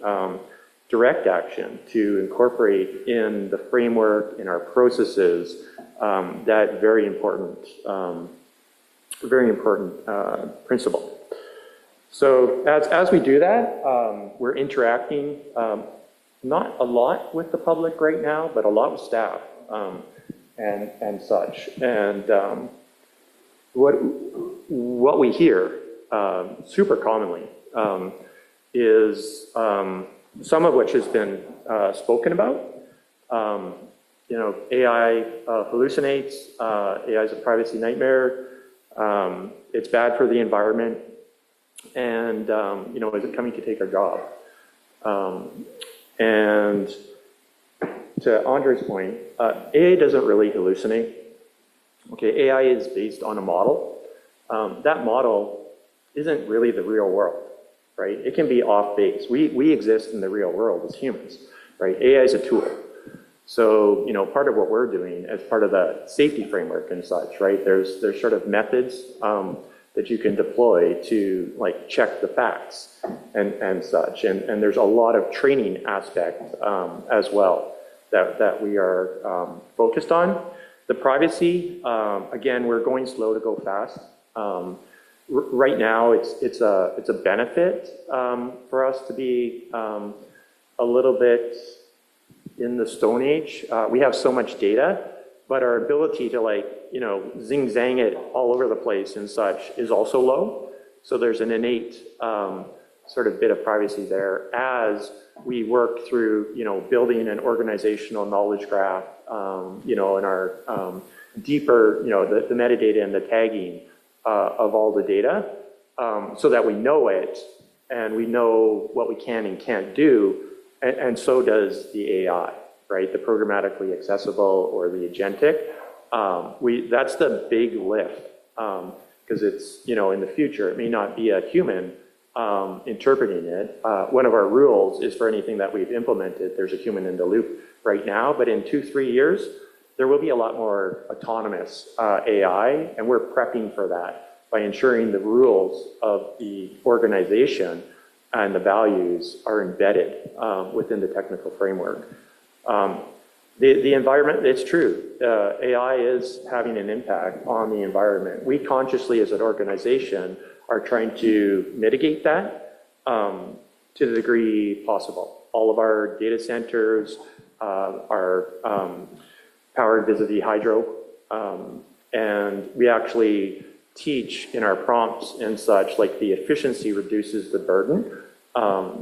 direct action to incorporate in the framework, in our processes, that very important principle. So as we do that, we're interacting not a lot with the public right now, but a lot with staff and such. And what we hear super commonly is some of which has been spoken about. AI hallucinates. AI is a privacy nightmare. It's bad for the environment. And, is it coming to take our job? And to Andre's point, AI doesn't really hallucinate. Okay, AI is based on a model. That model isn't really the real world, right? It can be off base. We exist in the real world as humans, right? AI is a tool. So, part of what we're doing as part of the safety framework and such, right? There's sort of methods that you can deploy to check the facts and such. And there's a lot of training aspect as well that we are focused on. The privacy, again, we're going slow to go fast. Right now, it's a benefit for us to be a little bit in the Stone Age. We have so much data, but our ability to zing-zang it all over the place and such is also low. So there's an innate sort of bit of privacy there as we work through, building an organizational knowledge graph, in our deeper, the metadata and the tagging of all the data, so that we know it and we know what we can and can't do, and so does the AI, right? The programmatically accessible or the agentic. That's the big lift, because it's, in the future, it may not be a human interpreting it. One of our rules is for anything that we've implemented, there's a human in the loop right now, but in 2-3 years, there will be a lot more autonomous AI, and we're prepping for that by ensuring the rules of the organization and the values are embedded within the technical framework. The environment, it's true. AI is having an impact on the environment. We consciously, as an organization, are trying to mitigate that to the degree possible. All of our data centers are powered vis-a-vis hydro, and we actually teach in our prompts and such, the efficiency reduces the burden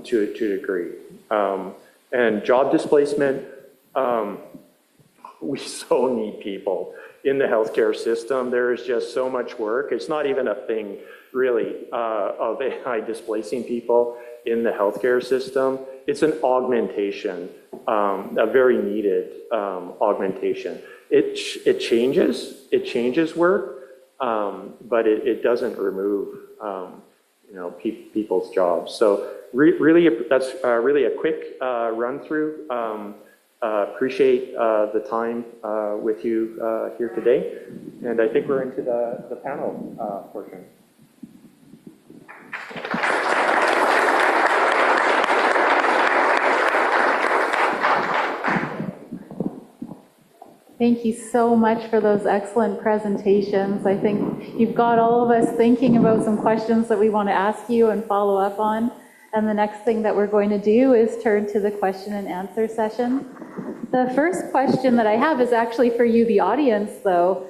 to a degree. And job displacement, we so need people in the healthcare system. There is just so much work. It's not even a thing, really, of AI displacing people. in the healthcare system, it's an augmentation, a very needed augmentation. It changes work, but it doesn't remove people's jobs. So really, that's really a quick run through. Appreciate the time with you here today, and I think we're into the panel portion. Thank you so much for those excellent presentations. I think you've got all of us thinking about some questions that we want to ask you and follow up on. And the next thing that we're going to do is turn to the question and answer session. The first question that I have is actually for you, the audience, though.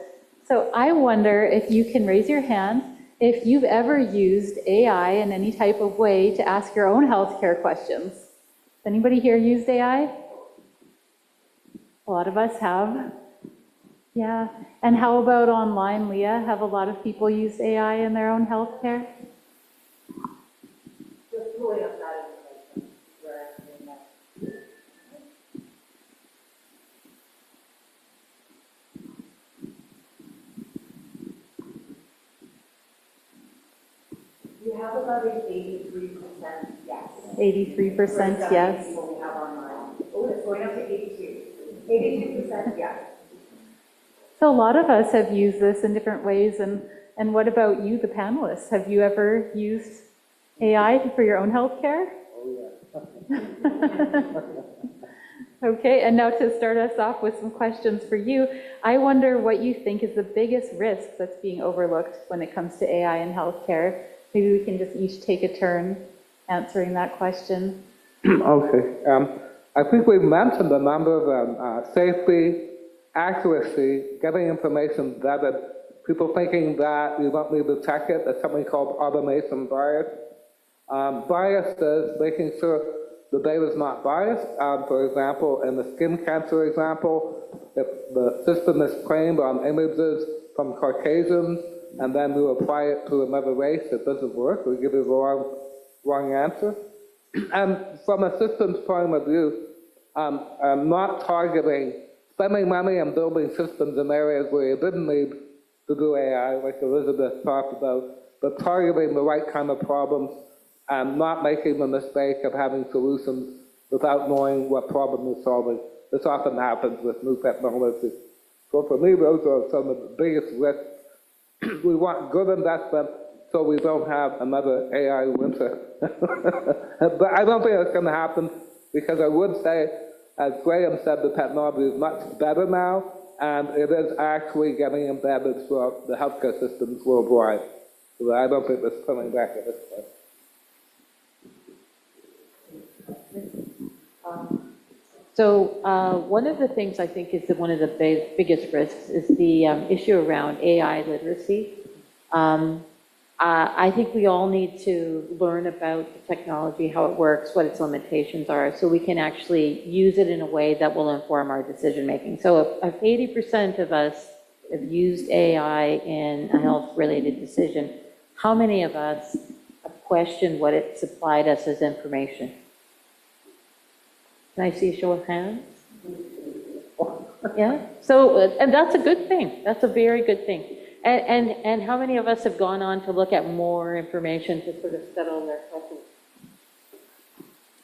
So I wonder if you can raise your hand if you've ever used AI in any type of way to ask your own healthcare questions. Anybody here used AI? A lot of us have. Yeah. And how about online, Leah? Have a lot of people used AI in their own healthcare? Just pulling up that information. We're asking that. You have about an 83% yes. 83% yes. People we have online. Oh, it's going up to 82. 82% yes. So a lot of us have used this in different ways. And what about you, the panelists? Have you ever used AI for your own healthcare? Oh, yeah. Okay, and now to start us off with some questions for you, I wonder what you think is the biggest risk that's being overlooked when it comes to AI in healthcare. Maybe we can just each take a turn answering that question. Okay. I think we've mentioned a number of them. Safety, accuracy, getting information vetted, people thinking that you don't need to check it. There's something called automation bias. Bias is making sure the data is not biased. For example, in the skin cancer example, if the system is trained on images from Caucasians and then we apply it to another race, it doesn't work. We give you the wrong answer. And from a systems point of view, not targeting, spending money and building systems in areas where you didn't need to do AI, like Elizabeth talked about, but targeting the right kind of problems and not making the mistake of having solutions without knowing what problem you're solving. This often happens with new technology. So for me, those are some of the biggest risks. We want good investment so we don't have another AI winter. But I don't think it's going to happen, because I would say, as Graham said, the technology is much better now, and it is actually getting embedded throughout the healthcare systems worldwide. So I don't think it's coming back at this point. So one of the things I think is one of the biggest risks is the issue around AI literacy. I think we all need to learn about the technology, how it works, what its limitations are, so we can actually use it in a way that will inform our decision making. So if 80% of us have used AI in a health-related decision, how many of us have questioned what it supplied us as information? Can I see a show of hands? Yeah, so, and that's a good thing. That's a very good thing. And how many of us have gone on to look at more information to sort of settle their questions?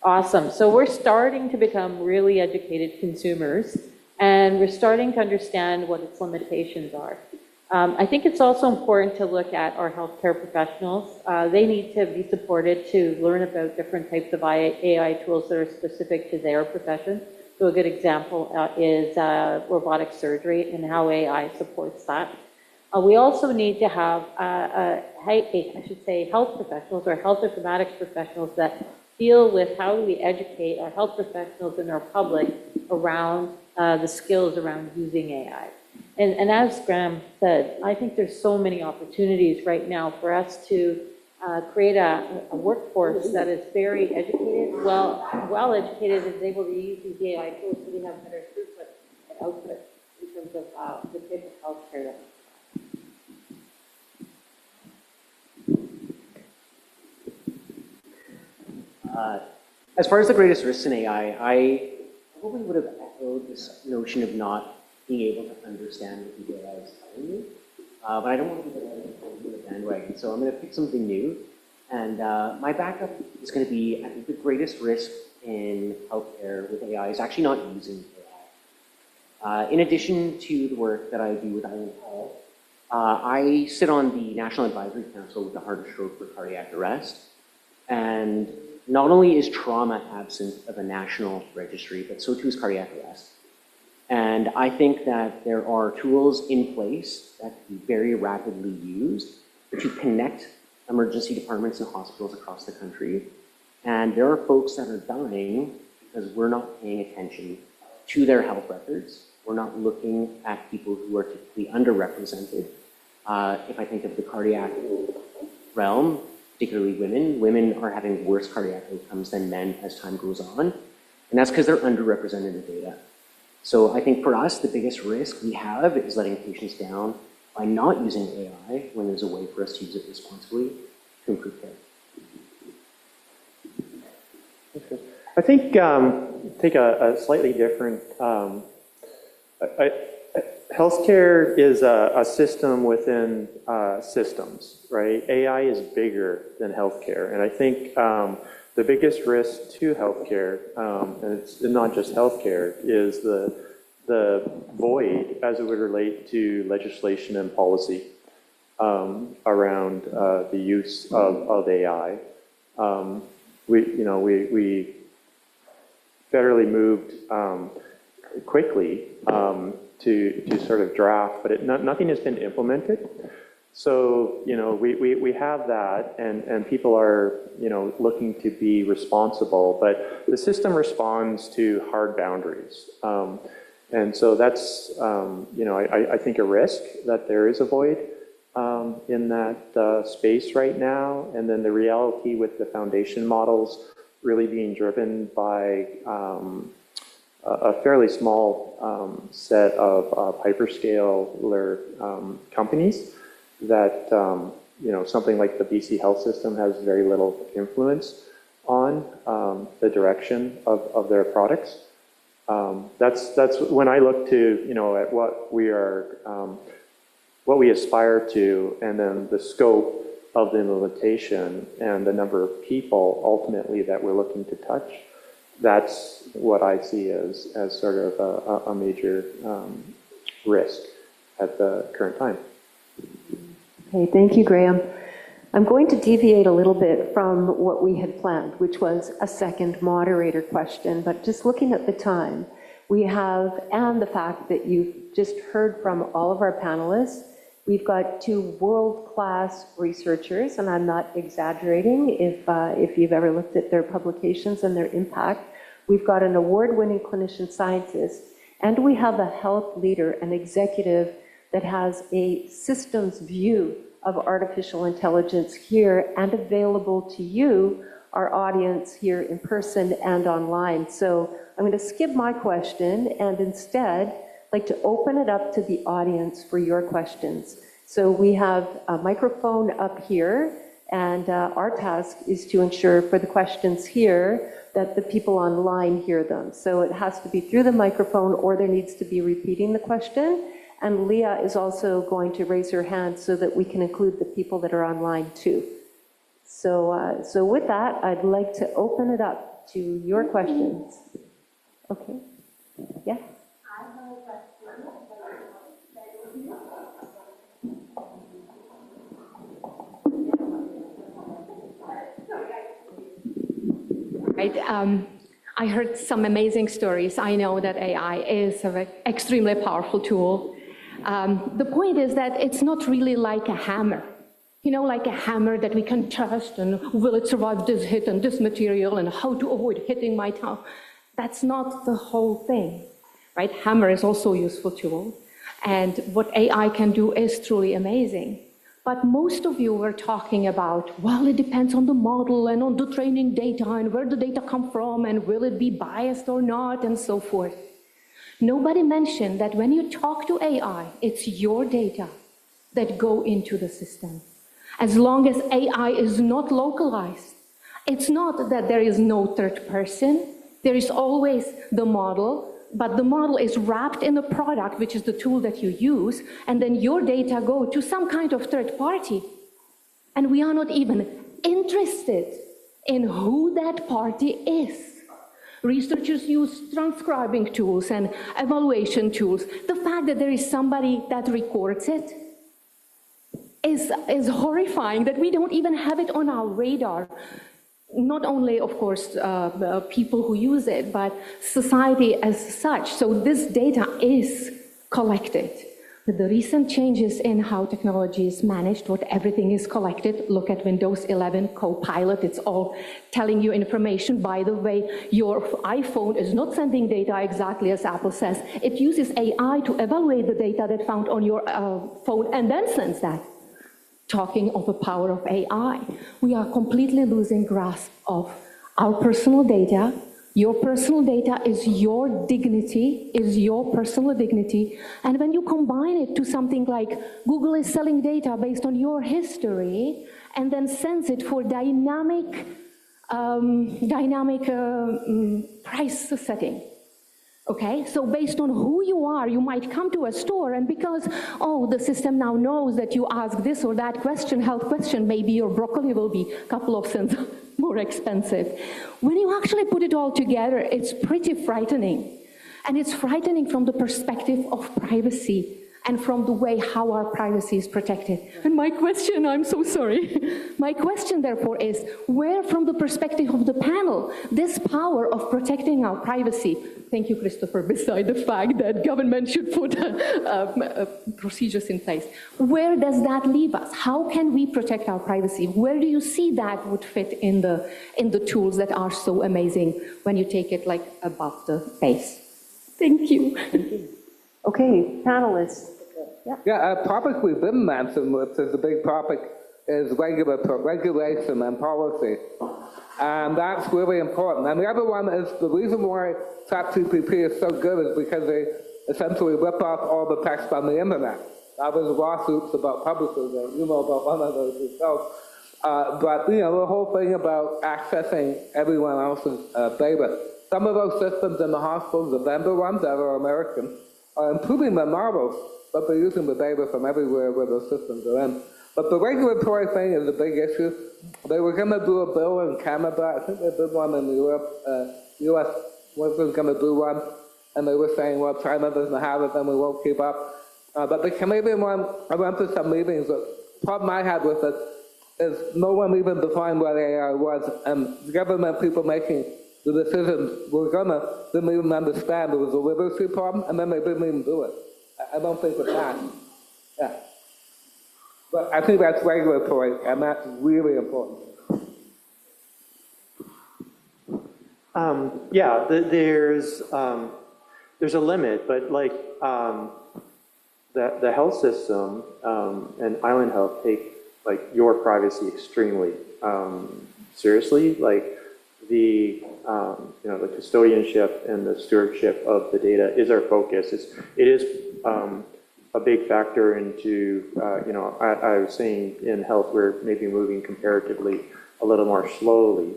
Awesome. So we're starting to become really educated consumers, and we're starting to understand what its limitations are. I think it's also important to look at our healthcare professionals. They need to be supported to learn about different types of AI tools that are specific to their profession. So a good example is robotic surgery and how AI supports that. We also need to have, I should say, health professionals or health informatics professionals that deal with how do we educate our health professionals and our public around the skills around using AI. And as Graham said, I think there's so many opportunities right now for us to create a workforce that is very educated, well educated, and is able to use these AI tools so we have better throughput and output in terms of the type of healthcare that we As far as the greatest risks in AI, I probably would have echoed this notion of not being able to understand what the AI is telling you. But I don't want to be the bandwagon, so I'm going to pick something new. And my backup is going to be, I think the greatest risk in healthcare with AI is actually not using AI. In addition to the work that I do with Island Health, I sit on the National Advisory Council with the Heart and Stroke for Cardiac Arrest. And not only is trauma absent of a national registry, but so too is cardiac arrest. And I think that there are tools in place that can be very rapidly used to connect emergency departments and hospitals across the country. And there are folks that are dying because we're not paying attention to their health records. We're not looking at people who are typically underrepresented. If I think of the cardiac realm, particularly women are having worse cardiac outcomes than men as time goes on. And that's because they're underrepresented in data. So I think for us, the biggest risk we have is letting patients down by not using AI when there's a way for us to use it responsibly to improve care. I think take a slightly different. Healthcare is a system within systems, right? AI is bigger than healthcare, and I think the biggest risk to healthcare, and it's not just healthcare, is the void as it would relate to legislation and policy around the use of AI. We federally moved quickly to sort of draft, but nothing has been implemented. So, we have that, and people are, looking to be responsible, but the system responds to hard boundaries. And so that's, I think a risk that there is a void in that space right now. And then the reality with the foundation models really being driven by a fairly small set of hyperscaler companies that, something like the BC Health System has very little influence on the direction of their products. That's when I look to, at what we are, what we aspire to, and then the scope of the implementation and the number of people ultimately that we're looking to touch. That's what I see as sort of a major risk at the current time. Okay, thank you, Graham. I'm going to deviate a little bit from what we had planned, which was a second moderator question, but just looking at the time, we have, and the fact that you've just heard from all of our panelists, we've got two world-class researchers, and I'm not exaggerating if you've ever looked at their publications and their impact. We've got an award-winning clinician scientist, and we have a health leader, an executive that has a systems view of artificial intelligence here and available to you, our audience here in person and online. So I'm going to skip my question and instead like to open it up to the audience for your questions. So we have a microphone up here, and our task is to ensure for the questions here that the people online hear them. So it has to be through the microphone, or there needs to be repeating the question. And Leah is also going to raise her hand so that we can include the people that are online too. So with that, I'd like to open it up to your questions. Okay, yeah? I have a question. Right, I heard some amazing stories. I know that AI is an extremely powerful tool. The point is that it's not really like a hammer. Like a hammer that we can test and will it survive this hit and this material and how to avoid hitting my tongue. That's not the whole thing, right? Hammer is also a useful tool. And what AI can do is truly amazing. But most of you were talking about, well, it depends on the model and on the training data and where the data come from and will it be biased or not and so forth. Nobody mentioned that when you talk to AI, it's your data that go into the system. As long as AI is not localized, it's not that there is no third person. There is always the model, but the model is wrapped in a product, which is the tool that you use, and then your data go to some kind of third party. And we are not even interested in who that party is. Researchers use transcribing tools and evaluation tools. The fact that there is somebody that records it is horrifying, that we don't even have it on our radar. Not only, of course, people who use it, but society as such. So this data is collected. With the recent changes in how technology is managed, what everything is collected, look at Windows 11 Copilot, it's all telling you information. By the way, your iPhone is not sending data exactly as Apple says. It uses AI to evaluate the data that found on your phone and then sends that. Talking of the power of AI, we are completely losing grasp of our personal data. Your personal data is your dignity, is your personal dignity. And when you combine it to something like Google is selling data based on your history and then sends it for dynamic price setting. Okay, so based on who you are, you might come to a store, and because, oh, the system now knows that you ask this or that question, health question, maybe your broccoli will be a couple of cents more expensive. When you actually put it all together, it's pretty frightening. And it's frightening from the perspective of privacy and from the way how our privacy is protected. And my question, I'm so sorry, my question therefore is, where from the perspective of the panel, this power of protecting our privacy, thank you, Christopher, beside the fact that government should put procedures in place, where does that leave us? How can we protect our privacy? Where do you see that would fit in the tools that are so amazing when you take it like above the base? Thank you. Okay, panelists. Yeah, a topic we've been mentioning, which is a big topic, is regulation and policy. And that's really important. And the other one is the reason why ChatGPT is so good is because they essentially rip off all the text on the internet. Now, there's lawsuits about publishers, and you know about one of those yourself. But, you know, the whole thing about accessing everyone else's data. Some of those systems in the hospitals, the vendor ones that are American, are improving their models, but they're using the data from everywhere where those systems are in. But the regulatory thing is a big issue. They were going to do a bill in Canada. I think they did one in Europe. U.S. wasn't going to do one. And they were saying, well, China doesn't have it, then we won't keep up. But the Canadian one, I went to some meetings. The problem I had with it is no one even defined what AI was. And the government people making the decisions didn't even understand there was a literacy problem, and then they didn't even do it. I don't think it passed. Yeah. But I think that's regulatory, and that's really important. Yeah, there's a limit, but like the health system and Island Health take like your privacy extremely seriously. Like the the custodianship and the stewardship of the data is our focus. It is a big factor into, I was saying in health, we're maybe moving comparatively a little more slowly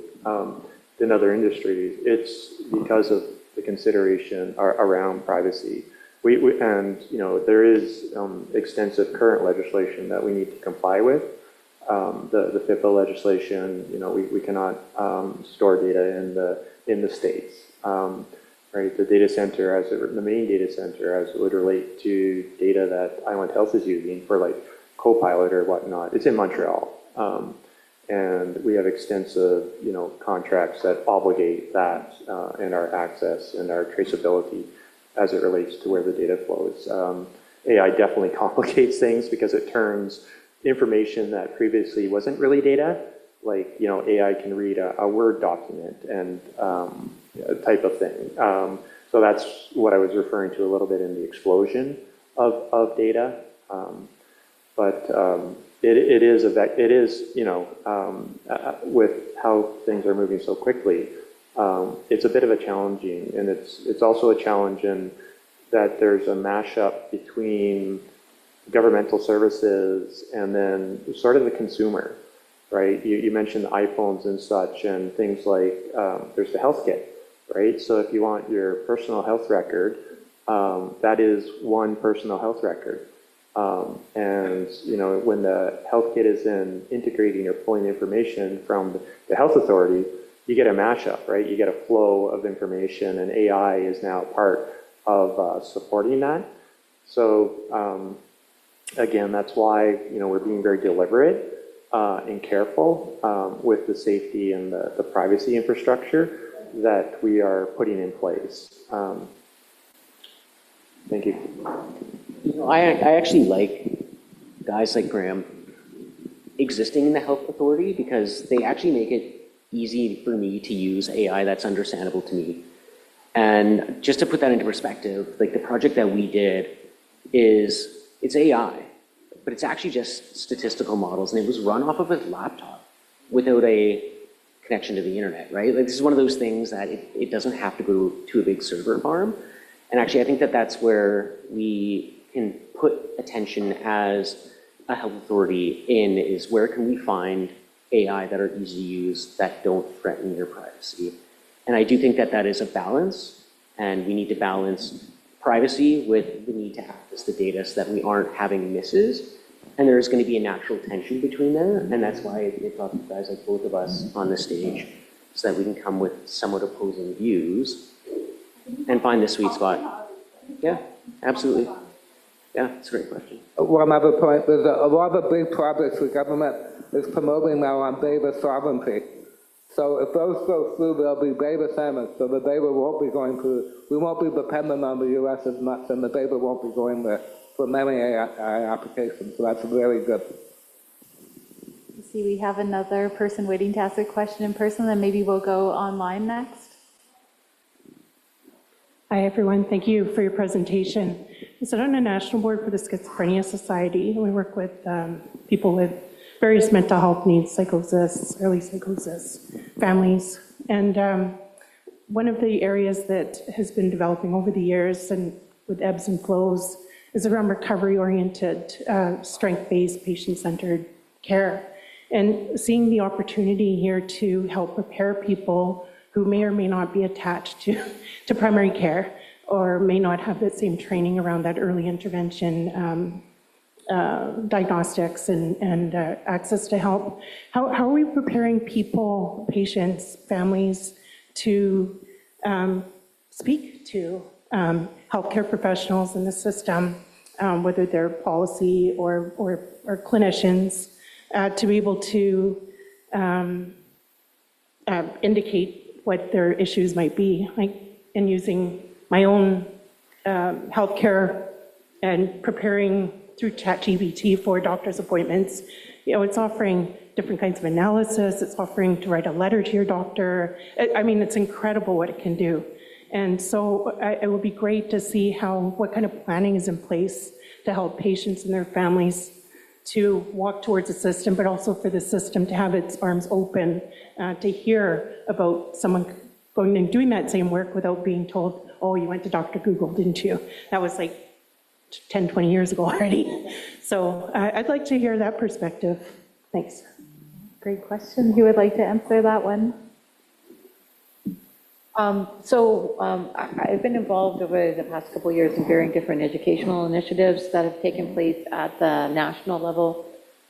than other industries. It's because of the consideration around privacy. There is extensive current legislation that we need to comply with. The FIPA legislation, we cannot store data in the states. Right, the data center, the main data center, as it would relate to data that Island Health is using for like Copilot or whatnot, it's in Montreal, and we have extensive, contracts that obligate that and our access and our traceability as it relates to where the data flows. AI definitely complicates things because it turns information that previously wasn't really data, like AI can read a Word document and type of thing. So that's what I was referring to a little bit in the explosion of data. But it is with how things are moving so quickly, it's a bit of a challenging, and it's also a challenge in that there's a mashup between governmental services and then sort of the consumer. right? You mentioned iPhones and such, and things like, there's the health kit, right? So if you want your personal health record, that is one personal health record. And when the health kit is then integrating or pulling information from the health authority, you get a mashup, right? You get a flow of information, and AI is now part of supporting that. So again, that's why we're being very deliberate and careful with the safety and the privacy infrastructure that we are putting in place. Thank you. I actually like guys like Graham existing in the health authority because they actually make it easy for me to use AI that's understandable to me. And just to put that into perspective, like the project that we did it's AI, but it's actually just statistical models, and it was run off of a laptop without a connection to the internet, right? Like this is one of those things that it doesn't have to go to a big server farm. And actually, I think that that's where we can put attention as a health authority in, is where can we find AI that are easy to use, that don't threaten your privacy. And I do think that that is a balance, and we need to balance privacy with the need to access the data so that we aren't having misses. And there's going to be a natural tension between there, and that's why I talk to guys like both of us on the stage, so that we can come with somewhat opposing views and find the sweet spot. Yeah, absolutely. Yeah, it's a great question. One other point, there's a lot of big projects the government is promoting now on data sovereignty. So if those go through, there'll be data centers, so the data won't be going through, we won't be dependent on the US as much, and the data won't be going there for many AI applications, so that's very good. I see we have another person waiting to ask a question in person, then maybe we'll go online next. Hi, everyone. Thank you for your presentation. I sit on a national board for the Schizophrenia Society, and we work with people with various mental health needs, psychosis, early psychosis, families. And one of the areas that has been developing over the years and with ebbs and flows is around recovery-oriented, strength-based, patient-centered care. And seeing the opportunity here to help prepare people who may or may not be attached to primary care, or may not have that same training around that early intervention, diagnostics and access to help. How are we preparing people, patients, families to speak to healthcare professionals in the system, whether they're policy or clinicians, to be able to indicate what their issues might be, like in using my own healthcare and preparing through ChatGPT for doctor's appointments. It's offering different kinds of analysis. It's offering to write a letter to your doctor. I mean, it's incredible what it can do. And so it would be great to see what kind of planning is in place to help patients and their families to walk towards the system, but also for the system to have its arms open to hear about someone going and doing that same work without being told, oh, you went to Dr. Google, didn't you? That was like 10, 20 years ago already. So I'd like to hear that perspective. Thanks. Great question. Who would like to answer that one? I've been involved over the past couple of years in varying different educational initiatives that have taken place at the national level.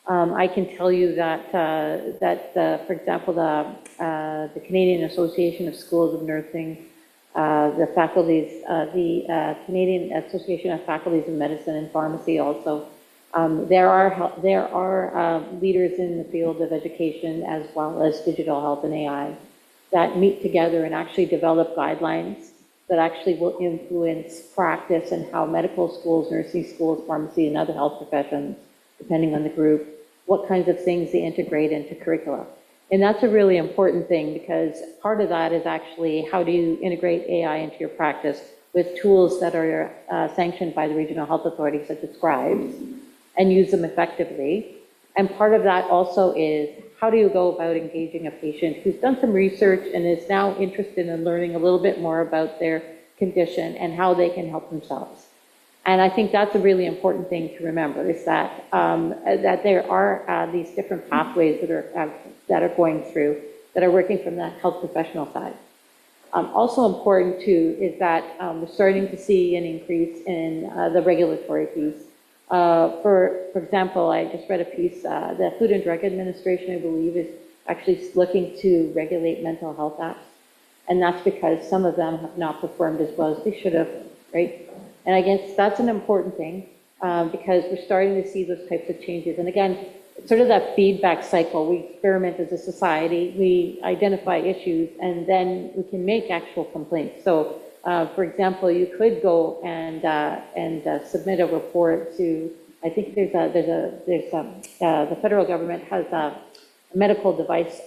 I can tell you that, for example, the Canadian Association of Schools of Nursing, the Canadian Association of Faculties of Medicine and Pharmacy also, there are leaders in the field of education as well as digital health and AI that meet together and actually develop guidelines that actually will influence practice and how medical schools, nursing schools, pharmacy, and other health professions, depending on the group, what kinds of things they integrate into curricula. And that's a really important thing, because part of that is actually how do you integrate AI into your practice with tools that are sanctioned by the regional health authorities, such as scribes, and use them effectively. And part of that also is how do you go about engaging a patient who's done some research and is now interested in learning a little bit more about their condition and how they can help themselves. And I think that's a really important thing to remember, is that, that there are these different pathways that are going through, that are working from the health professional side. Also important too is that we're starting to see an increase in the regulatory piece. For example, I just read a piece, the Food and Drug Administration, I believe, is actually looking to regulate mental health apps. And that's because some of them have not performed as well as they should have, right? And I guess that's an important thing because we're starting to see those types of changes. And again, it's sort of that feedback cycle. We experiment as a society, we identify issues, and then we can make actual complaints. So, for example, you could go and submit a report to, I think the federal government has a medical device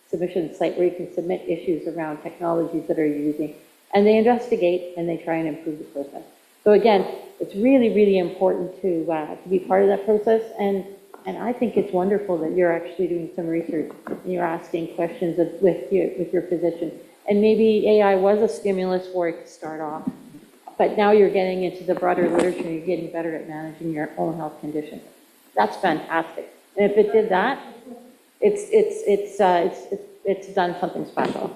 submission site where you can submit issues around technologies that are using, and they investigate and they try and improve the process. So again, it's really, really important to be part of that process, and I think it's wonderful that you're actually doing some research and you're asking questions with your physician. And maybe AI was a stimulus for it to start off, but now you're getting into the broader literature and you're getting better at managing your own health condition. That's fantastic. And if it did that, it's done something special.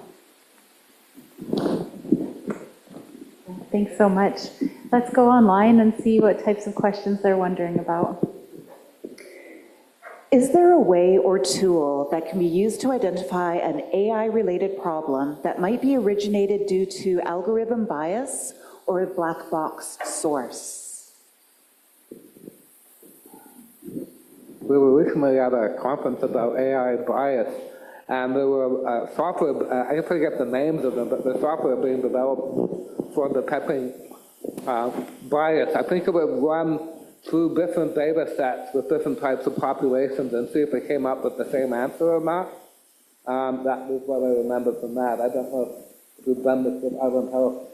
Thanks so much. Let's go online and see what types of questions they're wondering about. Is there a way or tool that can be used to identify an AI-related problem that might be originated due to algorithm bias or a black box source? We were recently at a conference about AI bias, and there were software, I forget the names of them, but the software being developed for detecting bias. I think it would run through different data sets with different types of populations and see if it came up with the same answer or not. That was what I remember from that. I don't know if we've done this with Island Health.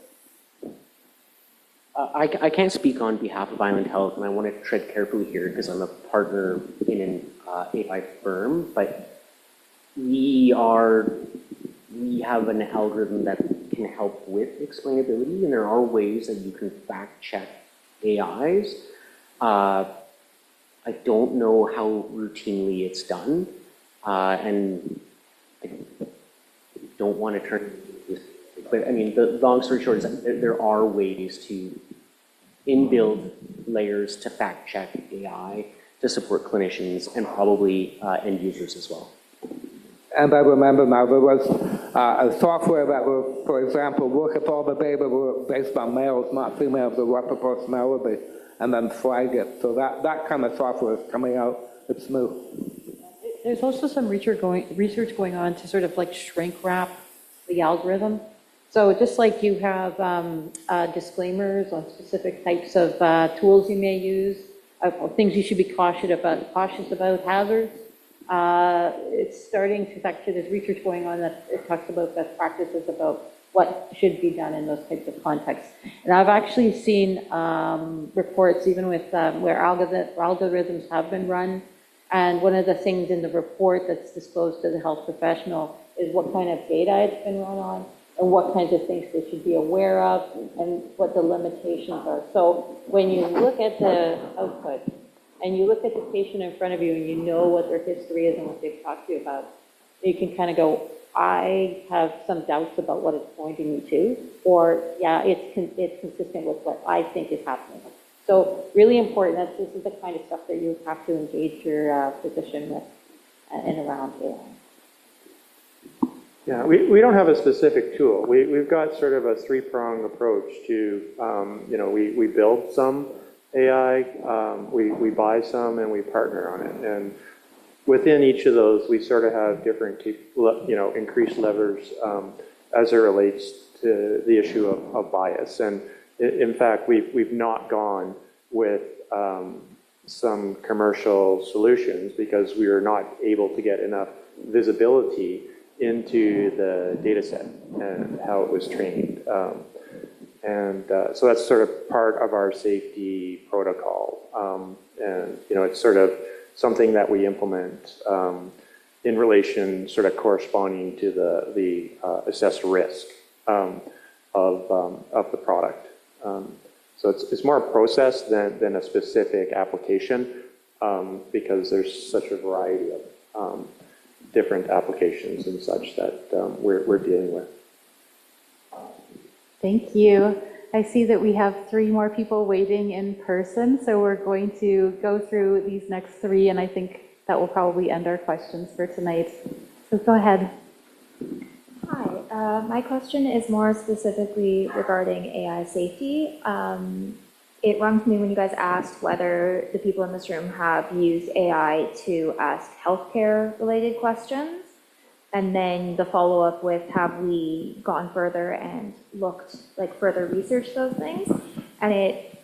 I can't speak on behalf of Island Health, and I want to tread carefully here because I'm a partner in an AI firm, but we have an algorithm that can help with explainability, and there are ways that you can fact check AIs. I don't know how routinely it's done, and I don't want to turn this, but I mean, the long story short is that there are ways to inbuild layers to fact check AI to support clinicians and probably end users as well. And I remember now there was a software that would, for example, look if all the data were based on males, not females, or what proportionality, and then flag it. So that kind of software is coming out. It's new. There's also some research going on to sort of like shrink wrap the algorithm. So just like you have disclaimers on specific types of tools you may use, things you should be cautious about, hazards. It's starting to, actually there's research going on that it talks about best practices about what should be done in those types of contexts. And I've actually seen reports even with where algorithms have been run, and one of the things in the report that's disclosed to the health professional is what kind of data it's been run on and what kinds of things they should be aware of and what the limitations are. So when you look at the output and you look at the patient in front of you and you know what their history is and what they've talked to you about, you can kind of go, I have some doubts about what it's pointing me to, or yeah, it's consistent with what I think is happening. So really important that this is the kind of stuff that you have to engage your physician with and around AI. Yeah, we don't have a specific tool. We've got sort of a three-pronged approach to, we build some AI, we buy some, and we partner on it. And within each of those, we sort of have different, increased levers as it relates to the issue of bias. And in fact, we've not gone with some commercial solutions because we are not able to get enough visibility into the data set and how it was trained. So that's sort of part of our safety protocol. It's sort of something that we implement in relation, sort of corresponding to the assessed risk of the product. So it's more a process than a specific application, because there's such a variety of different applications and such that we're dealing with. Thank you. I see that we have 3 more people waiting in person, so we're going to go through these next 3, and I think that will probably end our questions for tonight. So go ahead. Hi, my question is more specifically regarding AI safety. It rung to me when you guys asked whether the people in this room have used AI to ask healthcare related questions. And then the follow-up with, have we gone further and looked, like further researched those things? And it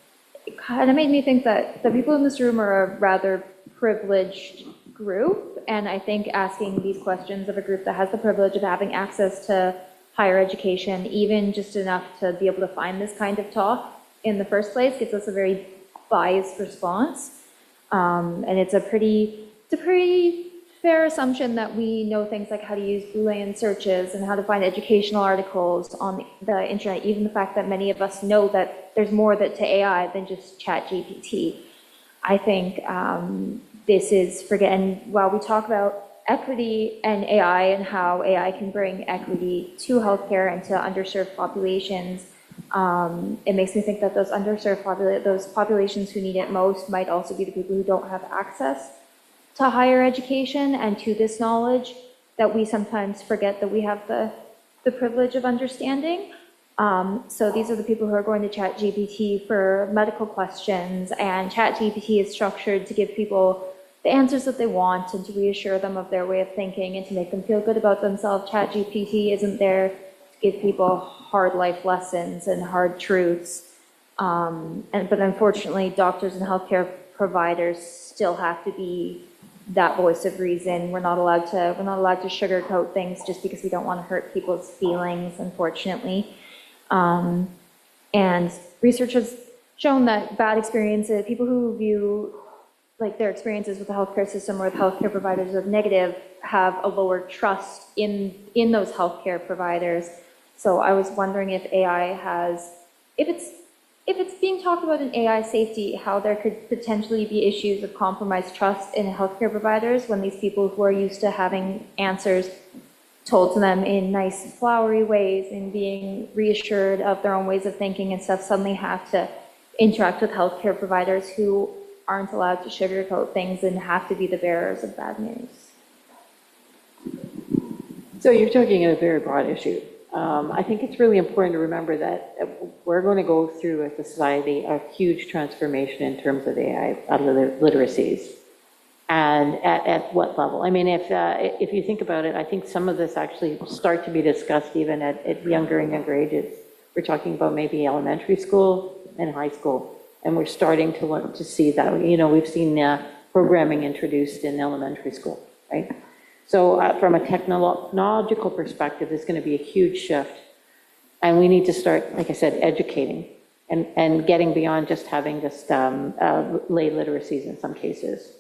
kind of made me think that the people in this room are a rather privileged group. And I think asking these questions of a group that has the privilege of having access to higher education, even just enough to be able to find this kind of talk in the first place, gives us a very biased response. And it's a pretty fair assumption that we know things like how to use Boolean searches and how to find educational articles on the internet, even the fact that many of us know that there's more to AI than just ChatGPT. I think this is, and while we talk about equity and AI and how AI can bring equity to healthcare and to underserved populations, it makes me think that those underserved those populations who need it most might also be the people who don't have access to higher education and to this knowledge that we sometimes forget that we have the privilege of understanding. So these are the people who are going to ChatGPT for medical questions, and ChatGPT is structured to give people the answers that they want and to reassure them of their way of thinking and to make them feel good about themselves. ChatGPT isn't there to give people hard life lessons and hard truths. But unfortunately, doctors and healthcare providers still have to be that voice of reason. We're not allowed to sugarcoat things just because we don't want to hurt people's feelings, unfortunately. And research has shown that bad experiences, people who view like their experiences with the healthcare system or with healthcare providers as negative, have a lower trust in those healthcare providers. So I was wondering if AI has, if it's being talked about in AI safety, how there could potentially be issues of compromised trust in healthcare providers when these people who are used to having answers told to them in nice, flowery ways and being reassured of their own ways of thinking and stuff suddenly have to interact with healthcare providers who aren't allowed to sugarcoat things and have to be the bearers of bad news. So you're talking a very broad issue. I think it's really important to remember that we're going to go through as a society a huge transformation in terms of AI literacies. And at what level? I mean, if you think about it, I think some of this actually start to be discussed even at younger and younger ages. We're talking about maybe elementary school and high school. And we're starting to learn to see that, we've seen programming introduced in elementary school, right? So from a technological perspective, there's going to be a huge shift. And we need to start, like I said, educating and getting beyond just having just lay literacies in some cases.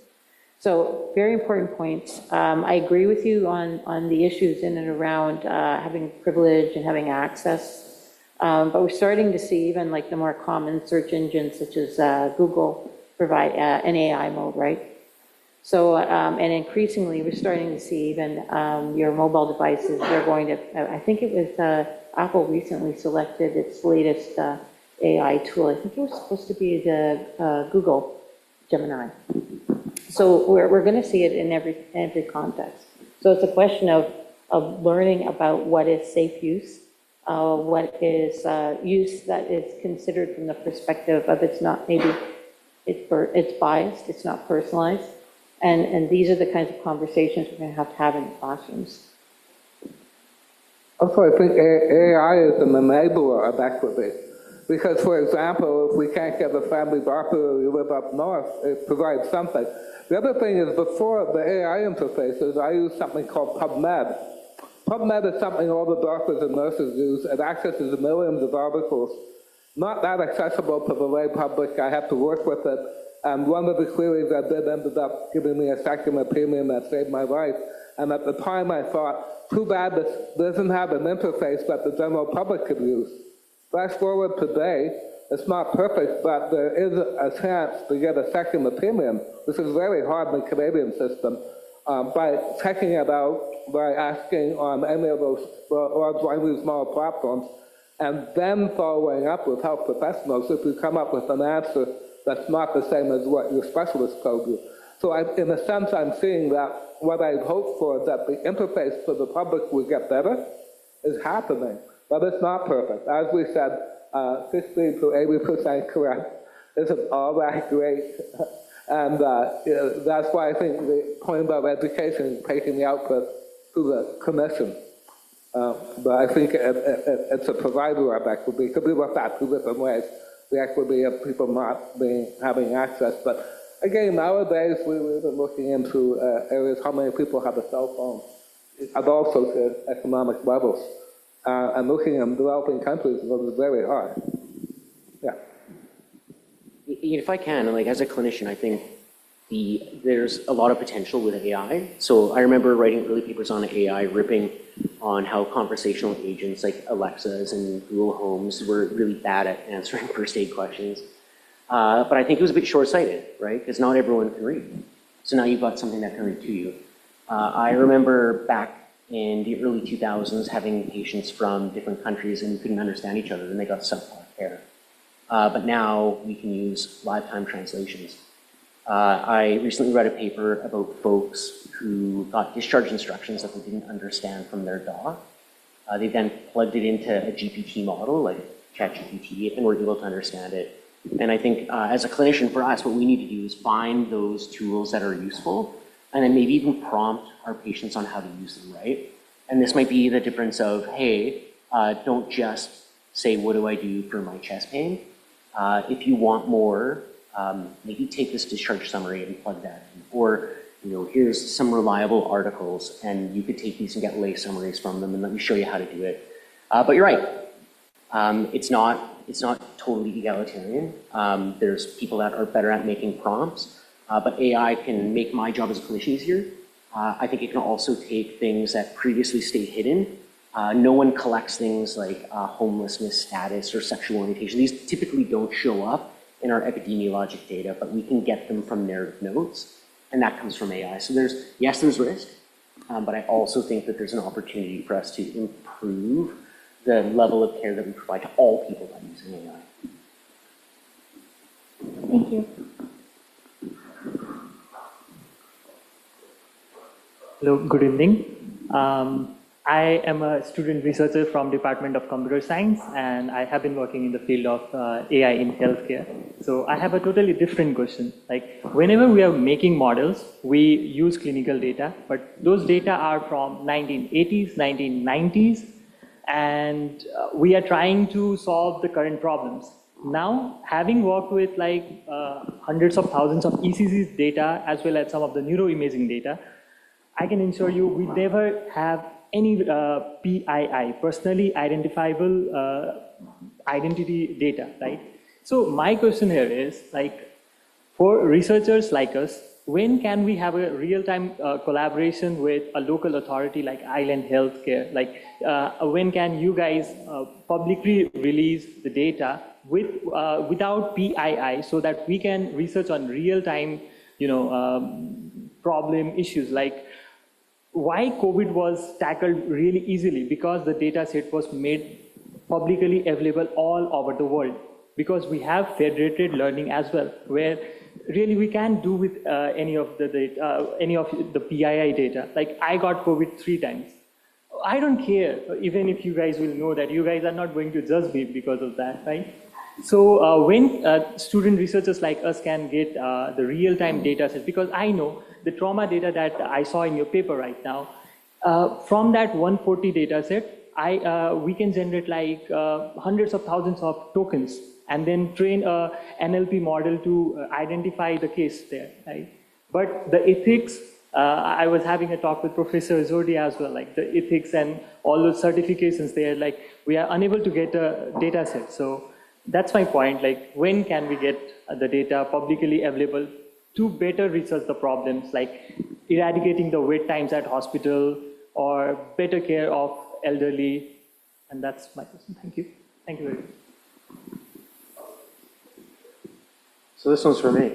So very important points. I agree with you on the issues in and around having privilege and having access. But we're starting to see even like the more common search engines such as Google provide an AI mode, right? So, and increasingly we're starting to see even your mobile devices, they're going to, I think it was Apple recently selected its latest AI tool. I think it was supposed to be the Google Gemini. So we're going to see it in every context. So it's a question of learning about what is safe use. What is use that is considered from the perspective of it's not maybe it's biased, it's not personalized, and these are the kinds of conversations we're going to have in the classrooms. Also, I think AI is an enabler of equity. Because, for example, if we can't get a family doctor who live up north, it provides something. The other thing is before the AI interfaces, I use something called PubMed. PubMed is something all the doctors and nurses use. It accesses millions of articles. Not that accessible to the lay public. I have to work with it. And one of the queries I did ended up giving me a second opinion that saved my life. And at the time I thought, too bad this doesn't have an interface that the general public could use. Fast forward today, it's not perfect, but there is a chance to get a second opinion. This is very hard in the Canadian system. By checking it out, by asking on any of those large small platforms, and then following up with health professionals if you come up with an answer that's not the same as what your specialist told you. So in a sense, I'm seeing that what I'd hoped for, that the interface for the public would get better, is happening. But it's not perfect. As we said, 60 to 80% correct isn't all that great. And that's why I think the point about education, taking the output to the commission. But I think it's a provider of equity. It could be looked at 2 different ways. The equity of people not having access. But again, nowadays we've been looking into areas, how many people have a cell phone at all socioeconomic levels. And looking in developing countries is very hard. Yeah. If I can, like as a clinician, I think there's a lot of potential with AI. So I remember writing early papers on AI, ripping on how conversational agents like Alexas and Google Homes were really bad at answering first aid questions. But I think it was a bit short-sighted, right? Because not everyone can read. So now you've got something that can read to you. I remember back in the early 2000s having patients from different countries and we couldn't understand each other, and they got subpar care. But now we can use live-time translations. I recently read a paper about folks who got discharge instructions that they didn't understand from their doc. They then plugged it into a GPT model, like ChatGPT, and were able to understand it. And I think as a clinician, for us, what we need to do is find those tools that are useful, and then maybe even prompt our patients on how to use them, right? And this might be the difference of, hey, don't just say, what do I do for my chest pain? If you want more, maybe take this discharge summary and plug that in. Or, you know, here's some reliable articles, and you could take these and get lay summaries from them, and let me show you how to do it. But you're right. It's not totally egalitarian. There's people that are better at making prompts, but AI can make my job as a clinician easier. I think it can also take things that previously stayed hidden. No one collects things like homelessness status or sexual orientation. These typically don't show up in our epidemiologic data, but we can get them from narrative notes, and that comes from AI. So there's risk, but I also think that there's an opportunity for us to improve the level of care that we provide to all people by using AI. Thank you. Hello, good evening. I am a student researcher from Department of Computer Science, and I have been working in the field of AI in healthcare. So I have a totally different question. Like, whenever we are making models, we use clinical data, but those data are from 1980s, 1990s, and we are trying to solve the current problems. Now, having worked with like hundreds of thousands of ECGs data, as well as some of the neuroimaging data, I can assure you we never have any PII, personally identifiable identity data, right? So my question here is, like, for researchers like us, when can we have a real-time collaboration with a local authority like Island Healthcare? Like, when can you guys publicly release the data without PII, so that we can research on real-time, problem issues, like why COVID was tackled really easily? Because the data set was made publicly available all over the world. Because we have federated learning as well, where really we can't do with any of the data, any of the PII data. Like, I got COVID 3 times. I don't care, even if you guys will know that you guys are not going to judge me because of that, right? So when student researchers like us can get the real-time data set, because I know the trauma data that I saw in your paper right now, from that 140 data set, we can generate like hundreds of thousands of tokens and then train a NLP model to identify the case there, right? But the ethics, I was having a talk with Professor Zordi as well, like the ethics and all those certifications there, like we are unable to get a data set. So that's my point, like when can we get the data publicly available to better research the problems, like eradicating the wait times at hospital or better care of elderly? And that's my question. Thank you. Thank you very much. So this one's for me.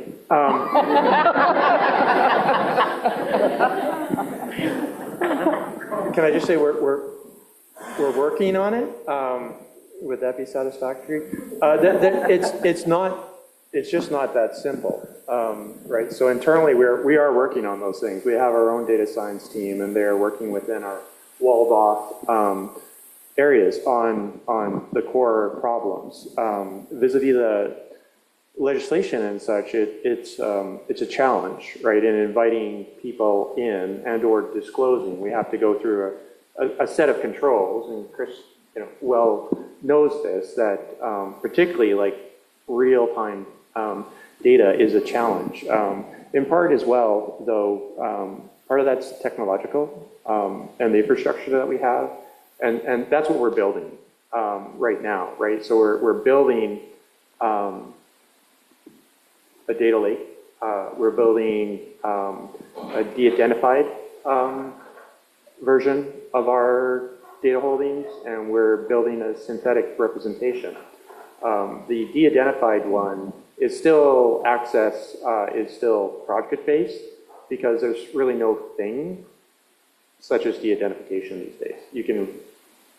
Can I just say we're working on it? Would that be satisfactory? It's just not that simple, right? So internally, we are working on those things. We have our own data science team, and they're working within our walled off areas on the core problems. Vis-a-vis the legislation and such, it's a challenge, right? In inviting people in and or disclosing, we have to go through a set of controls, and Chris, well knows this, that particularly like real-time data is a challenge. In part as well, though, part of that's technological and the infrastructure that we have, and that's what we're building right now, right? So we're building a data lake. We're building a de-identified version of our data holdings, and we're building a synthetic representation. The de-identified one is still is still project-based, because there's really no thing such as de-identification these days. You can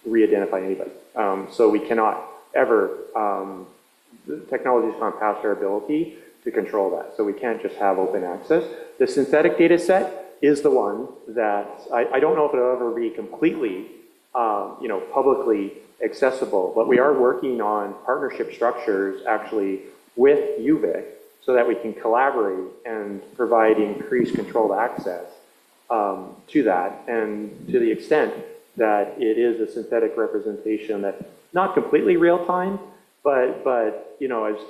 re-identify anybody. So we cannot ever, the technology's gone past our ability to control that. So we can't just have open access. The synthetic data set is the one that, I don't know if it'll ever be completely, publicly accessible, but we are working on partnership structures actually with UVic so that we can collaborate and provide increased controlled access to that, and to the extent that it is a synthetic representation that's not completely real time, but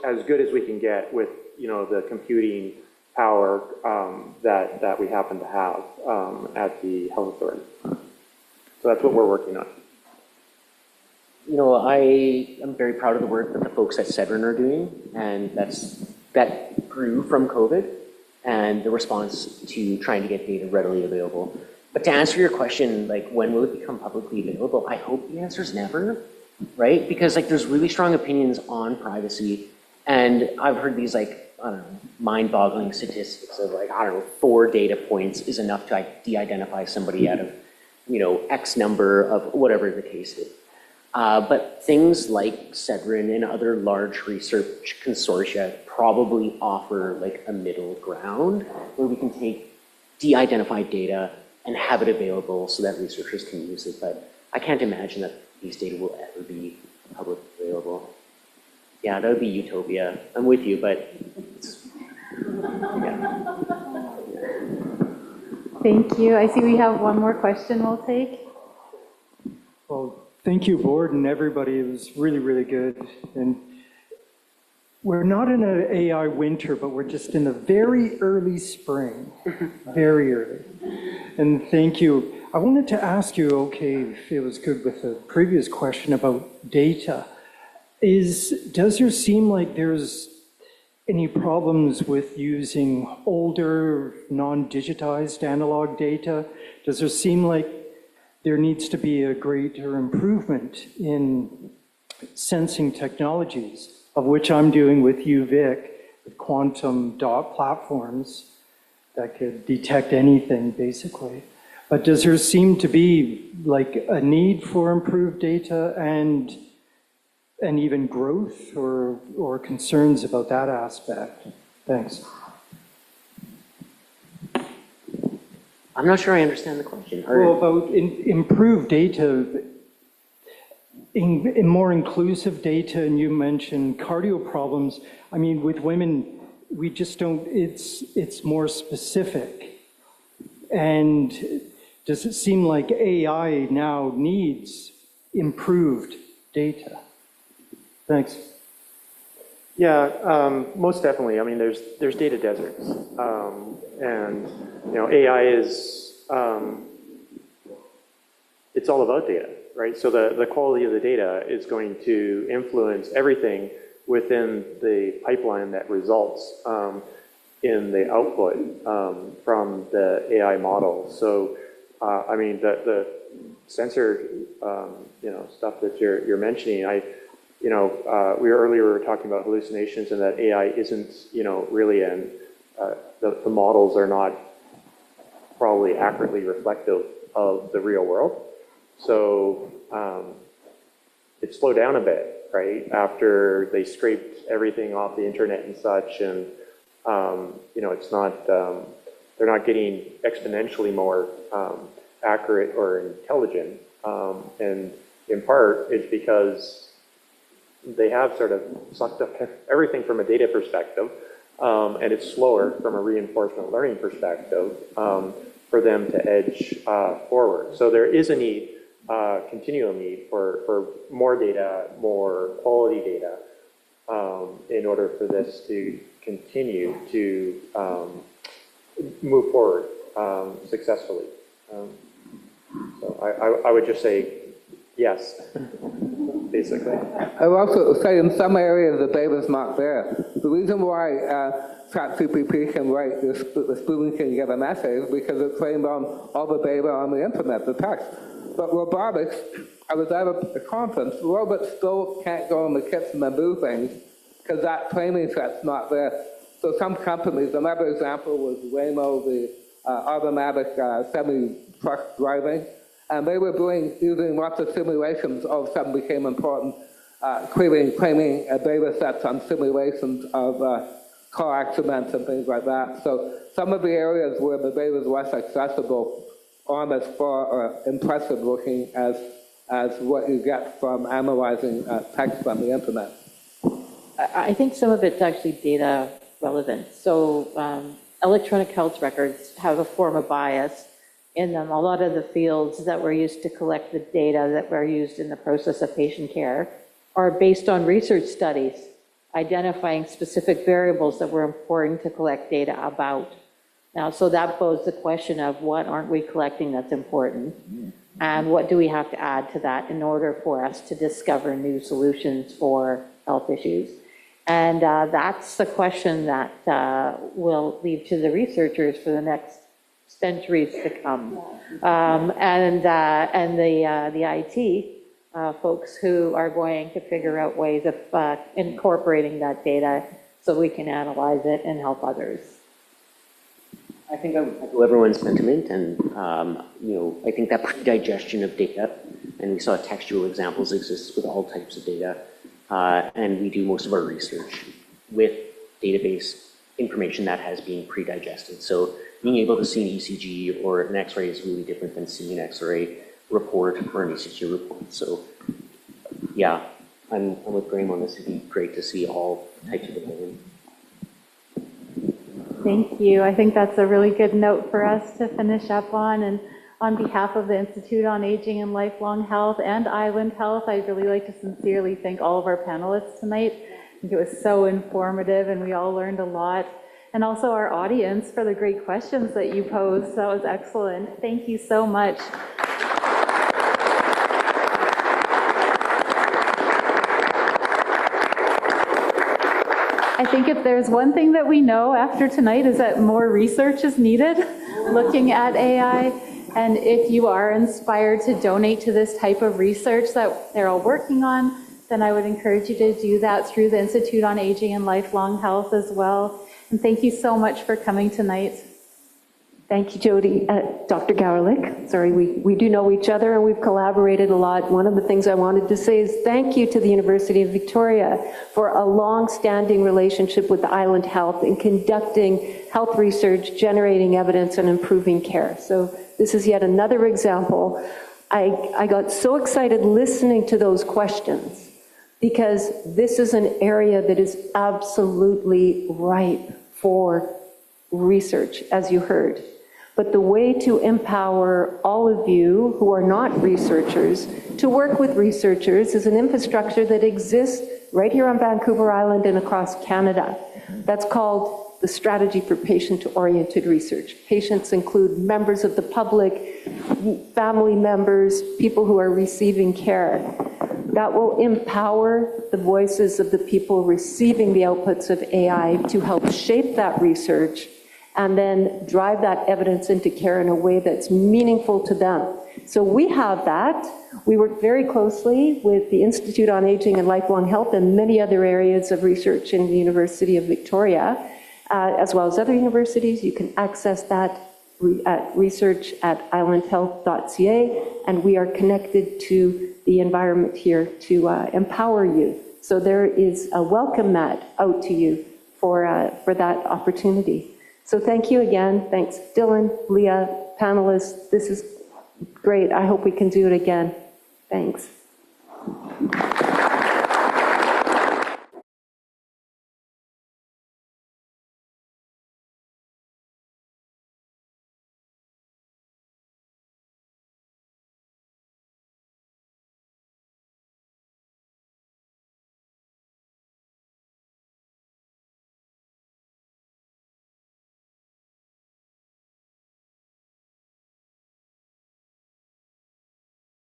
as good as we can get with the computing power that we happen to have at the health authority. So that's what we're working on. I am very proud of the work that the folks at Cedrin are doing, and that grew from COVID and the response to trying to get data readily available. But to answer your question, like when will it become publicly available? I hope the answer is never, right? Because there's really strong opinions on privacy, and I've heard these mind-boggling statistics of 4 data points is enough to de-identify somebody out of X number of whatever the case is. But things like Cedrin and other large research consortia probably offer a middle ground where we can take de-identified data and have it available so that researchers can use it. But I can't imagine that these data will ever be publicly available. Yeah, that would be utopia. I'm with you, but yeah. Thank you. I see we have one more question we'll take. Well, thank you, board and everybody. It was really, really good. And we're not in an AI winter, but we're just in a very early spring, very early. And thank you. I wanted to ask you, okay, if it was good with the previous question about data, does there seem like there's any problems with using older, non-digitized analog data? Does there seem like there needs to be a greater improvement in sensing technologies, of which I'm doing with UVic, with quantum dot platforms that could detect anything, basically? But does there seem to be a need for improved data and even growth or concerns about that aspect? Thanks. I'm not sure I understand the question. Well, about improved data, in more inclusive data, and you mentioned cardio problems. I mean, with women, we just don't, it's more specific. And does it seem like AI now needs improved data? Thanks. Yeah, most definitely. I mean, there's data deserts, and AI is it's all about data, right? So the quality of the data is going to influence everything within the pipeline that results in the output from the AI model. So, I mean, the sensor, stuff that you're mentioning, we were talking about hallucinations and that AI isn't, really the models are not probably accurately reflective of the real world. So it slowed down a bit, right? After they scraped everything off the internet and such, and it's not, they're not getting exponentially more accurate or intelligent. And in part, it's because they have sort of sucked up everything from a data perspective, and it's slower from a reinforcement learning perspective for them to edge forward. So there is a need, continual need for more data, more quality data, in order for this to continue to move forward successfully. So I would just say yes, basically. I would also say in some areas the data's not there. The reason why ChatGPT can write, the student can get a message, because it's trained on all the data on the internet, the text. But robotics, I was at a conference, robots still can't go in the kitchen and do things because that training set's not there. So some companies, another example was Waymo, the automatic semi-truck driving, and they were using lots of simulations. All of a sudden became important, training data sets on simulations of car accidents and things like that. So some of the areas where the data is less accessible aren't as far or impressive looking as what you get from analyzing text on the internet. I think some of it's actually data relevant. So electronic health records have a form of bias in them. A lot of the fields that were used to collect the data that were used in the process of patient care are based on research studies, identifying specific variables that were important to collect data about. Now, so that poses the question of what aren't we collecting that's important, and what do we have to add to that in order for us to discover new solutions for health issues? And that's the question that will lead to the researchers for the next centuries to come, and the IT folks who are going to figure out ways of incorporating that data so we can analyze it and help others. I think I would echo everyone's sentiment, and I think that pre-digestion of data, and we saw textual examples exist with all types of data, and we do most of our research with database information that has been pre-digested. So being able to see an ECG or an X-ray is really different than seeing an X-ray report or an ECG report. So yeah, I'm with Graham on this. It'd be great to see all types of data. Thank you. I think that's a really good note for us to finish up on. And on behalf of the Institute on Aging and Lifelong Health and Island Health, I'd really like to sincerely thank all of our panelists tonight. I think it was so informative and we all learned a lot. And also our audience for the great questions that you posed. That was excellent. Thank you so much. I think if there's one thing that we know after tonight is that more research is needed looking at AI. And if you are inspired to donate to this type of research that they're all working on, then I would encourage you to do that through the Institute on Aging and Lifelong Health as well. And thank you so much for coming tonight. Thank you, Jody. Dr. Gowrlik, sorry, we do know each other and we've collaborated a lot. One of the things I wanted to say is thank you to the University of Victoria for a long-standing relationship with Island Health in conducting health research, generating evidence, and improving care. So this is yet another example. I got so excited listening to those questions because this is an area that is absolutely ripe for research, as you heard. But the way to empower all of you who are not researchers to work with researchers is an infrastructure that exists right here on Vancouver Island and across Canada. That's called the Strategy for Patient-Oriented Research. Patients include members of the public, family members, people who are receiving care. That will empower the voices of the people receiving the outputs of AI to help shape that research and then drive that evidence into care in a way that's meaningful to them. So we have that. We work very closely with the Institute on Aging and Lifelong Health and many other areas of research in the University of Victoria, as well as other universities. You can access that research at islandhealth.ca, and we are connected to the environment here to empower you. So there is a welcome mat out to you for that opportunity. So thank you again. Thanks, Dylan, Leah, panelists. This is great. I hope we can do it again. Thanks.